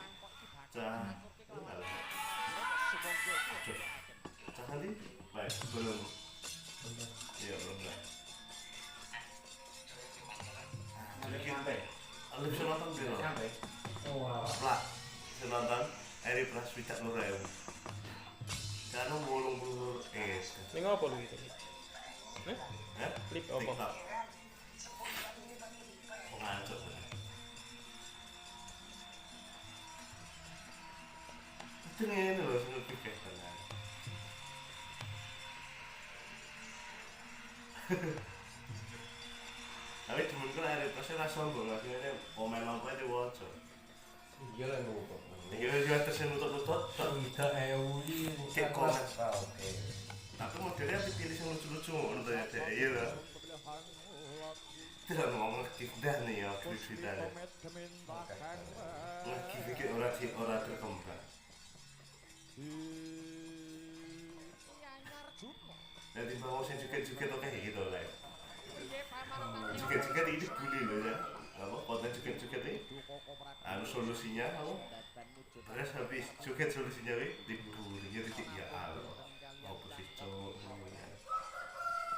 cah cah nanti baik belum iya belum lah sedikit baik lu bisa nonton belum lah bisa nonton Eri Praswidak Nurayung karena bolong-bolong Ning apa lu iki? Klip apa? TikTok ngaco itu ngene lho sing pikir tenan tapi temen kan ada pasti lah sombong akhirnya komen apa itu waco iya lah ngopo. iya juga tersen nutut-nutut Tidak euli kayak komen oke. tapi modelnya dipilih yang lucu-lucu ngono tuh ya Dek. Iya lah tidak ngomong dah nih ya kritiknya lagi bikin orang berkembang nanti mau saya juga oke gitu lah juga ini bully loh ya apa konten juga ini anu solusinya apa terus habis juga solusinya dibully jadi ya Allah apa sih cowok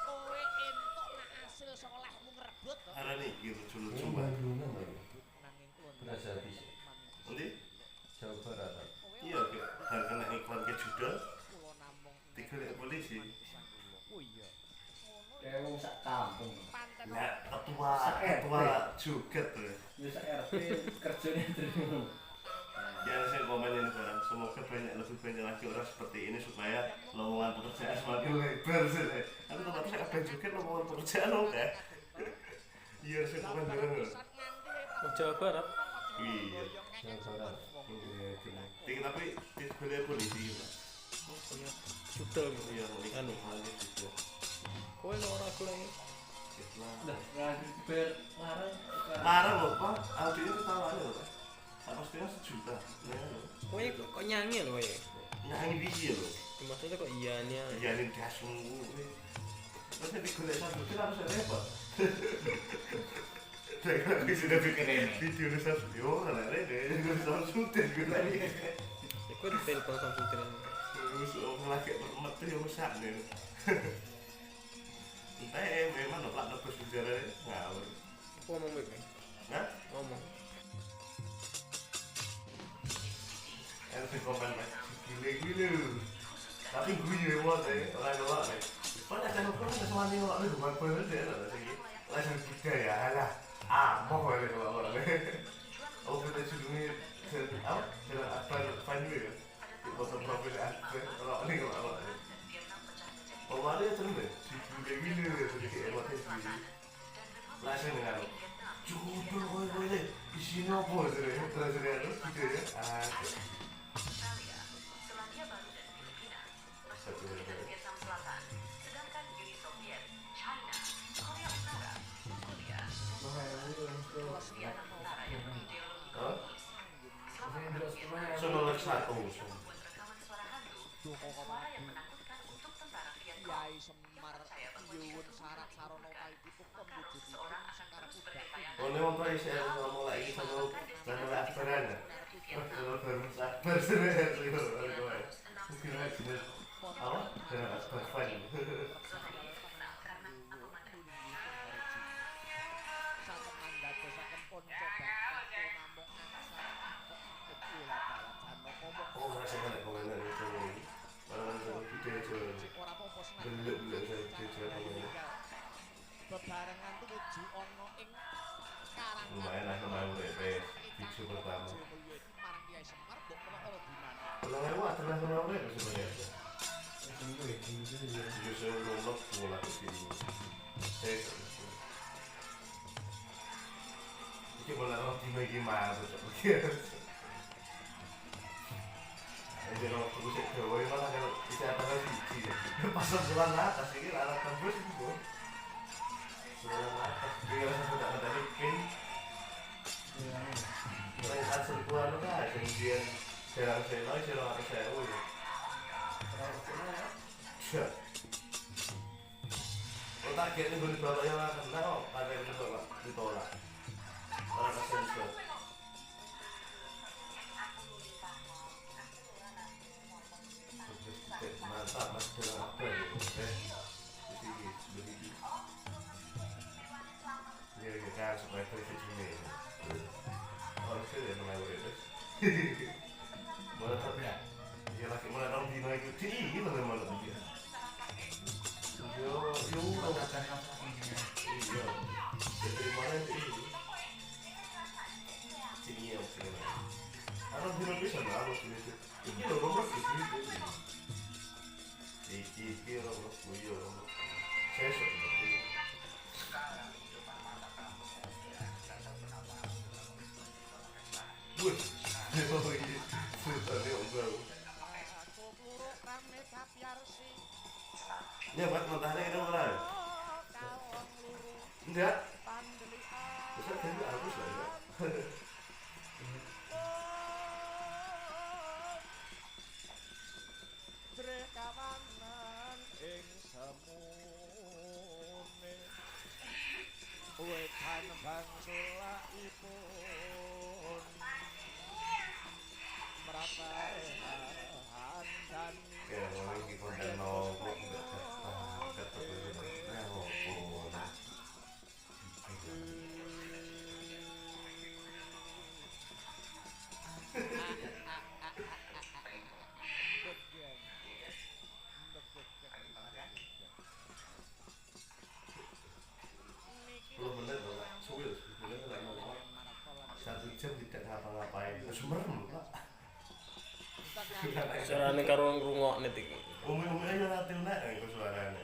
kowe entuk nak hasil sekolahmu ngrebut to. ada nih gitu lucu banget Nanging kuwi Berasa habis. nanti Jawa Barat. iya kayak kena iklan ke judul kula namung dikelik polisi oh iya. Kayak wong sak kampung. Panten nah ketua juga tuh Ya sak RT kerjanya terus. ya saya komenin barang semoga lebih banyak lagi orang seperti ini supaya lowongan pekerjaan semakin lebar sih aku tetap saya akan juga lowongan pekerjaan oke iya saya komen barang Jawa Barat. iya tapi boleh polisi gitu Sudel gitu. iya Anu. gitu Kowe ora golek. Udah ber larang. larang loh pak audionya ketahuan loh pak pastinya 1 juta Kowe kok nyanyi lho kowe. nyanyi biji loh Maksudnya kok iyane. iya ini dasmu terus nanti gue satu juta harus repot saya sudah bikin video ini satu yo nggak ada deh gue bisa syuting gue lagi Ya kowe ditelepon Samsung Tren. terus lagi bermati yang besar nih entah memang nolak nebus bicara ngawur Ngomong baik. Hah? Ngomong. Enak komen Mas. Gile tapi guyu banget ora ngelak nek. Padahal kan kok wis wani ngelak lu buat bener deh lho iki. Langsung kita ya alah. Mau boleh kalau orang oh kita sebelumnya apa? Jalan akbar Fanny ya. Di foto profil akbar kalau ini kalau oh ada ya terus deh. Gile sedikit emosi. Langsung dengan judul boleh isinya apa sih? Terus terus gitu ya. Australia, Selandia Baru dan Filipina bersekutu dengan Vietnam Selatan, sedangkan Uni Soviet, China, Korea Utara, Mongolia, dan Vietnam Utara yang berideologi komunis. Sono satu. Membuat rekaman suara hantu, suara yang menakutkan untuk tentara Vietcong. Kiai Semar Percaya bahwa jika Yun tubuh Sarat itu Sarono dibakar, Paiku maka pembujuk seseorang akan terus sebagai Oh, bayangan. ini mempunyai saya ngomong lagi sama Bandara Akbaran ya? Bandara baru Akbar sebenarnya sih mungkin aja jenis apa? Bandara Akbar Fan Zona ini terkenal karena pemandangan. saken mandat dosaken ponco bakal namung angsal kok ikut kula balan jano Oh, masih banyak komentar itu Orang video aja ora apa-apa senang Belum saya video aja bebarengan tujuh ono ing karangan Lumayan lah lumayan udah video pertama marang Kiai Semar mbok kena di mana Kalau aku adalah sama udah sebenarnya Justru ngomong bola ke sini Ini bola roti gimana tuh Jadi kalau aku cek Jawa malah kalau bisa apa sih pasang selang atas ini alat tembus itu selang atas dia rasa tidak ada pin mulai hasil buah kan kemudian jarang atas saya ya oh targetnya gue ditolak yang akan nah ada yang ditolak orang sensor mantap mas jalan apa ya jadi begitu ya kan supaya terlihat sini harus ya mulai terus mulai tapi ya lagi mulai orang dino itu ini mana dia yo iya jadi mana ini sini ya sini orang dino bisa nggak harus ini ini loh nomor itu Iki orang buyo saya sudah Wih, ini sudah obrol. Ya, Pak, matahari itu orang. Enggak. Bisa jadi habis lah ya. Drekawanan ing semune wetan bangsulakipun meratahan dan Ya, mau iki konten nopo jam tidak ngapa-ngapain semerem Pak Suarane karo ngrungokne iki. umi-umi aja nanti nek suaranya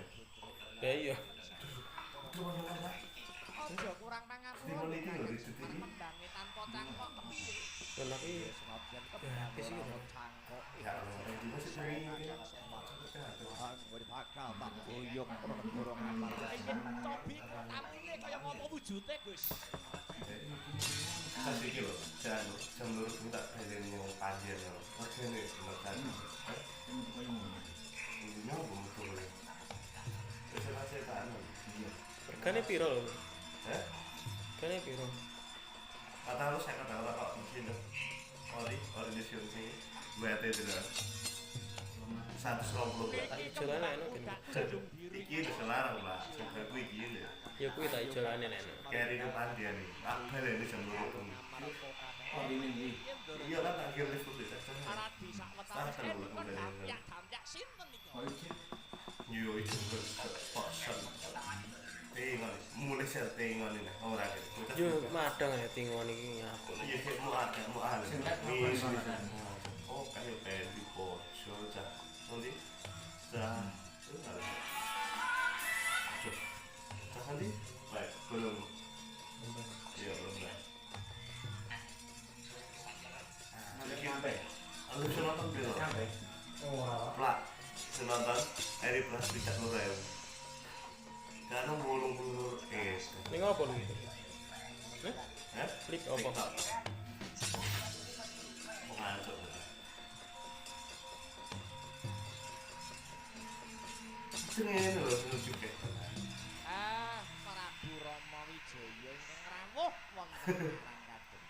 Ya iya. itu mana Ojo kurang Di menit ini lho, di detik ini. Tembange tanpa cangkok kepiye? Enak iki. Senadyan kebange ora cangkok. ya ini masih sering Anggur bakal tak boyong ora ngamal. Iki cobi tampile kaya ngopo wujude, Gus. kasih iki lho jam lurus ini tak baleni yang panjang lho regane menekan ini mau betul ya bisa cetaan Regane piro lho? Regane piro? kata lu saya kata orang kok mesin ori di sini buat itu lah 120 Jalan enak ini. iki udah selarang Pak sampai gue gini Ya kuwi tak jalane nek. Kayak di pandian nih. Apa ini jam 2 tuh? Oh ini nih. Iya kan akhir lift tuh bisa. Paradis sak wetane Starter lho, kon udah. dampak sinten iki. Oh iki. Yo itu berposen. Tingon, mulai tingon ini orang itu. Yo madang ya tingon iki aku. Iya kayak mau ada. Nih. Oh kayak pengen di pojok aja. Nanti. Dah. Nanti. Baik, belum. Iya belum dah. Sampai. Aku bisa nonton film. Sampai. Oh. Plak. Bisa nonton. Eri Plus bisa nonton. Karena mulung-mulung Ning opo lho? Klik opo? TikTok. Ngantuk. Seneng lho lucu ke. Prabu Rama Wijaya ingkang rawuh wonten Ranggadeng.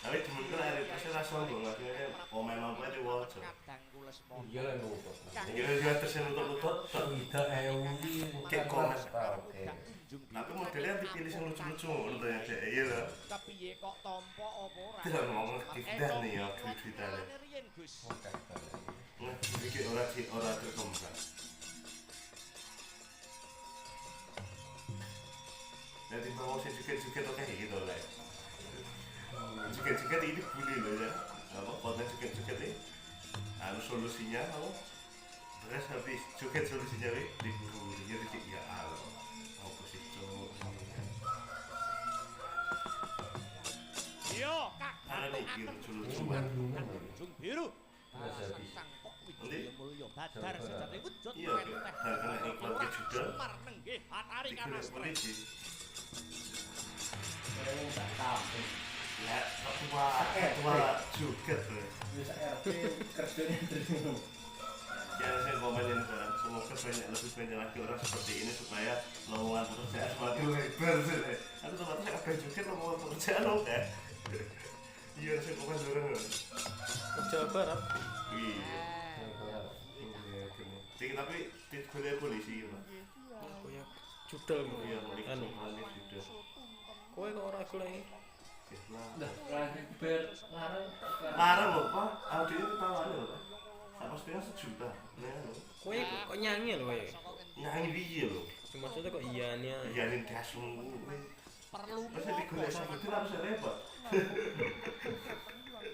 Tapi demen kan Eri Plus ora sombong akhirnya komen apa diwaca. Kadang kules mono. Iya lah nutup. Iya dia tersenut-nutut. Tidak Kayak komen. Oke. Tapi modelnya dipilih yang lucu-lucu ngono to ya Dek. Iya lho. Kepiye kok tampa apa ora? Tidak ngomong aktifan nih ya tweet-tweetane. Riyen Gus. Nah, iki ora terkembang. Nanti mau sih juga oke gitu lah. Juga ini bully loh ya. Apa konten juga ini? Anu solusinya apa? Terus habis juga solusinya dibully jadi ya Allah. Apa sih cowok? Yo, Kak. Ada iki lucu-lucuan. Jung biru. Nanti? Wijaya mulya badar sejati wujud Iya, kena iklan ke juga. Semar nenggih hatari Dikira kanastre. polisi. Saya tak tahu. Ya, ketua juga tuh. Bisa RT kerjanya dari Ya saya komenin sekarang, semoga lebih banyak lagi orang seperti ini supaya lowongan pekerjaan semakin lebar. Aku tempat saya agak juga lowongan pekerjaan loh kan. Iya saya komen orang. Jawa Barat. Iya. Tapi kuliah polisi gitu. Koyo judel gitu. Iya, mulai Anu. sudah. Kowe kok ora golek. Dah, lanjut ber larang. Larang loh pak, audionya ketahuan loh pak. Sama setengah 1 juta. Nah, Kowe kok nyanyi lho kowe. nyanyi biye loh. Maksudnya kok iyane. Iya nih dasmu. Perlu Masa digunakan sama itu harus repot.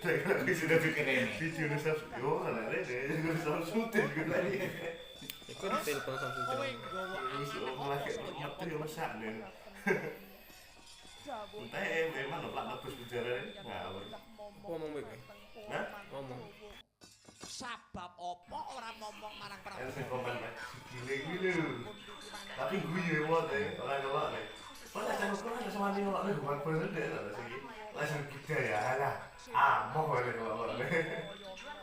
Saya sudah bikin video nih Sam. Yo, ada deh, gue bisa syuting gue lagi. Iku di telepon Samsung kowe Telepon. nggawa Terus lagi ngerti ya masak nih. Entah memang lepas lebus bicara ngawur. Ngomong bae kowe. Nah, Ngomong. sabab apa ora ngomong marang Prabu. saya komen pak. Gile. Tapi gue ya buat deh, orang nolak nih. Pada jangan kurang ada sama nih nolak nih, bukan bener deh nolak sih. Langsung kita ya, alah. Mau boleh nolak nih.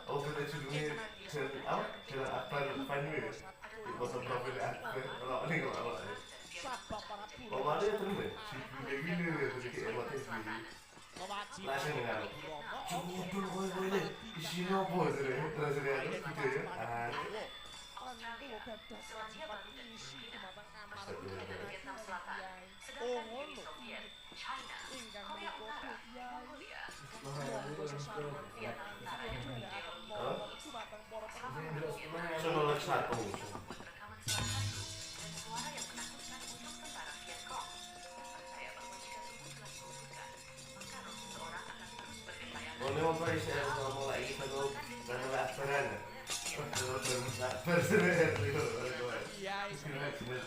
Oh kita judulnya jalan akbar Fanway. Di foto profil akbar nolak nih nolak nih. Sabab Prabu. Oh ada ya terus deh. Gile terus kayak emotif gini. Kewajiban Langsung dengar. Prabu Rama Cuma dulu gue ini isinya apa terus terus dia gitu ya. Selandia Baru dan Filipina, kemudian Vietnam Selatan, Oh, sedangkan ngono. Uni Soviet, China, Korea Utara, Mongolia, Vietnam Utara dan Sonolek satu. rekaman selatan dan suara yang menakutkan untuk tentara Vietcong. Percaya bahwa jika tubuh telah digugurkan, maka roh seseorang akan terus bergentayangan. Boleh apa saya ngomong lagi kalau karena laparan. Kalau bersabar sebenarnya. Iya, Bener.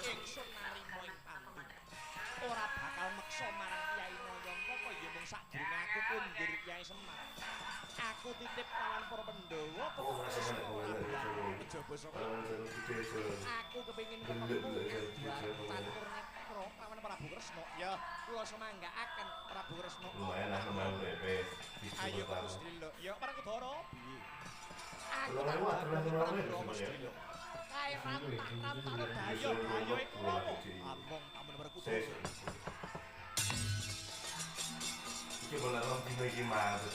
ingsun narima ing panti. Ora bakal meksa marang Kyai Nayanta kaya mung sadurunge aku kundur Kyai Semar. Aku titip kawan para Pandhawa Oh, rasanya kejaba saka gede. aku kepengin ketemu catur netro lawan Prabu Kresna. Ya, kula semanggaaken Prabu Kresna. Lumayan lah kembang BP. Ayo Gus Drilo. Ya, parang Kudara. Aku Kalau lewat, Gus Drilo. Kae rantah dayo iku apa? Abang tamun berkutu. Iki bener orang dino iki mantep.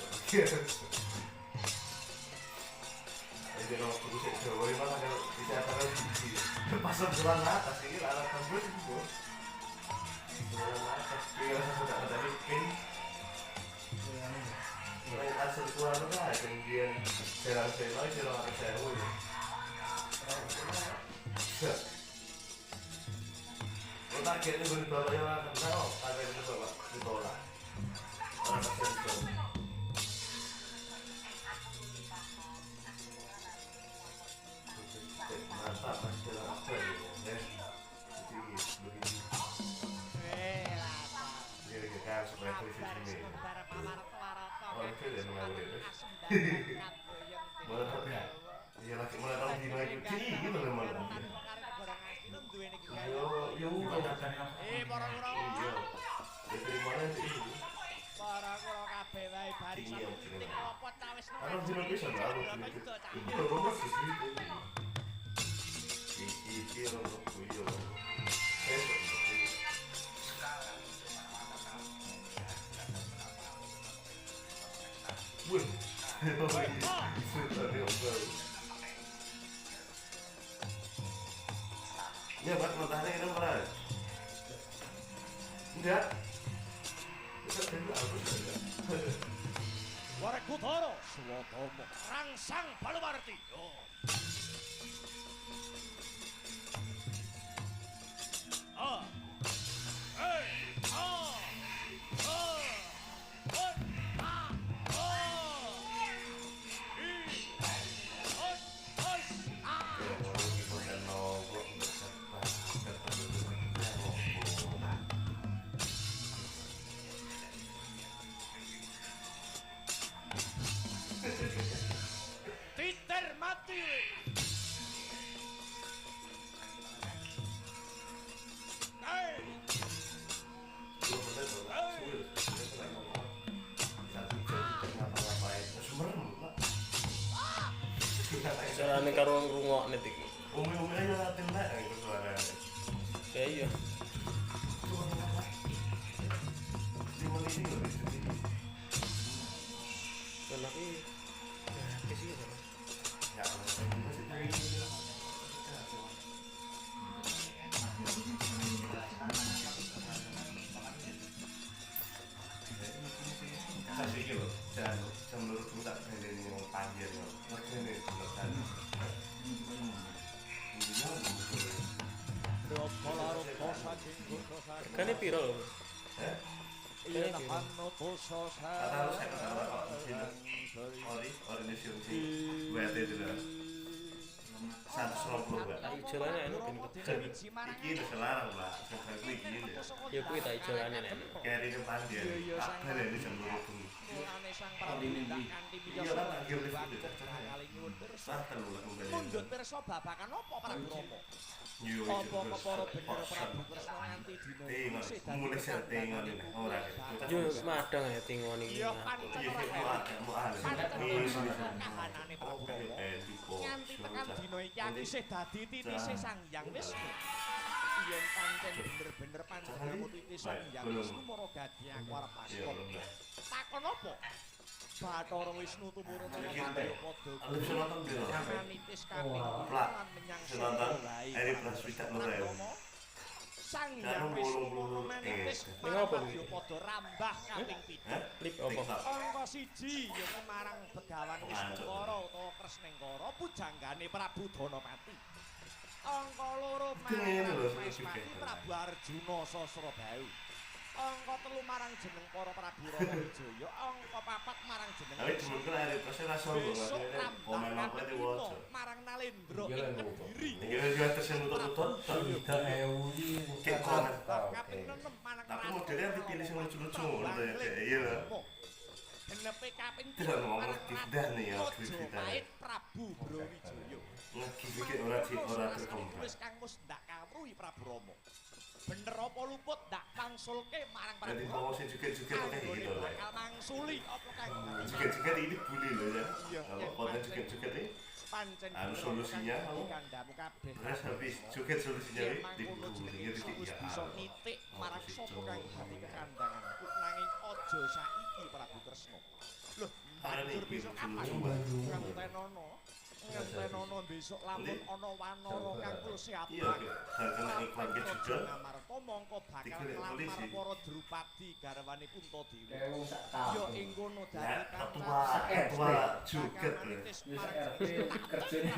Jadi kalau aku bisa Jawa, memang ada bisa acara Pas bulan atas ini alat tembus itu bos. Bulan atas dia sudah ada bikin. Mulai asal keluar lah, kemudian serang-serang sewu. Kau tak kira ni boleh bawa yang akan tahu, ada yang bawa ditolak. Orang tersentuh. Mantap, pasti lah apa ya? Jadi begini. Jadi kita harus berproses ini. Orang itu dia mengalir itu. Mana tak ya? Iya lagi mana tahu di mana itu gitu mana. Yo kan. Para-para. Iya. Dari mana itu? Para-para kabeh wae barisan titik apa ta wis Aku dino bisa baru gitu. Itu rumah sih gitu. Iki rumah kuyo. Wih. Ini apa matahari ini mana? Enggak. Warekutara Swatama rangsang Baluwarti. Titer mati. Carane karo ngrungokne iki. Umi-umi aja latin lah itu suaranya. Ya iya. Di mana ini loh di sini. Tapi ya sih ya. Ya, masih dari kasih gitu, jangan menurut tak ini yang panjang loh. Ini beneran. Regane piro lho? Yen hanno poso Kata harus saya kata apa ori di sini buat itu lah. 120 buat. Tak ijolane anu ben kecil. Iki udah selarang lah, sampai gue gini ya. Ya kuwi tak ijolane nek. Kayak ini panjang, apa ini jam 20. mulane sang prabu kanthi Iya lah, nggak boleh miyos gitu. kali nyuwun pirsa. Sah telu lah kembali. Mundhut pirsa babakan apa Prabu Rama? Yo, Apa kepara bener Prabu Kresna nganti dina Tengok, isih dadi mulai saya tengok ini, ora. Yo madang ya tingon iki. Iya pancen Iya, ora mau ada. pancen Ini kahanane Prabu Rama. tipo. Nganti tekan dina iki aku isih dadi titise Sang Hyang Wisnu. Yen pancen bener-bener pancen aku titise Sang Hyang Wisnu mara dadi aku arep Iya, takon. belum. Takon apa? Bathara Wisnu tumurun ana padha Lu bisa nonton di lo. Manitis kaping Plak. lan menyang Bisa nonton. wae. Eri Plus Widak Nurel. Sang Karo Hyang Wisnu bolong-bolong. manitis Ini apa iki? padha rambah kaping 7. Klip apa? TikTok. Angka 1 ya marang Begawan Wisnukara utawa Kresnengkara pujanggane Prabu Danapati. Angka 2 Ngene lho, marang spesifik. Prabu Arjuna Sasrabau. Angka 3 marang jeneng para Prabu Rama Wijaya. Angka 4 marang jeneng Tapi cuma kena Eri Plus rasa gue besok nggak rambah komen apa kaping di 5 WhatsApp. marang Nalendra ing Kediri. Ini juga tersentuh-sentuh. Kayak komen. Kaping 6 marang Tapi modelnya yang dipilih yang lucu-lucu gitu ya, kayak iya lah. Genepe kaping Tidak ngomong marang tidak nih ya, Raja kita. Pahit Prabu Brawijaya. Lagi bikin orang berkembang. Wis kang mus ndak kawruhi Prabu Rama. Bener apa luput ndak mangsulke marang Prabu Jadi Rama. promosi juga kayak gitu lah. Bakal mangsuli apa kang Juga ini bully loh ya. Iya, Kalau konten juga ini. pancen Anu solusinya, kamu. kandamu kabeh. Terus habis juga solusinya Yen ini mangkono jenenge dibully wis ya. bisa nitik marang sapa kang dadi kekandanganku nanging aja saiki Prabu Kresna. Loh, Karena banjur ini bisa cuma apa cuma. kang tenono ngentenono besok lamun ana wanara kang kula siap. Iya, hal kena iklan ke juga. Amarta mongko bakal Digelek nglamar polisi. para Drupadi garwane Puntadewi. Kayak wong sak Ya tahun. ing kono Ya, dadi ketua juga tuh. Wis RT kerjanya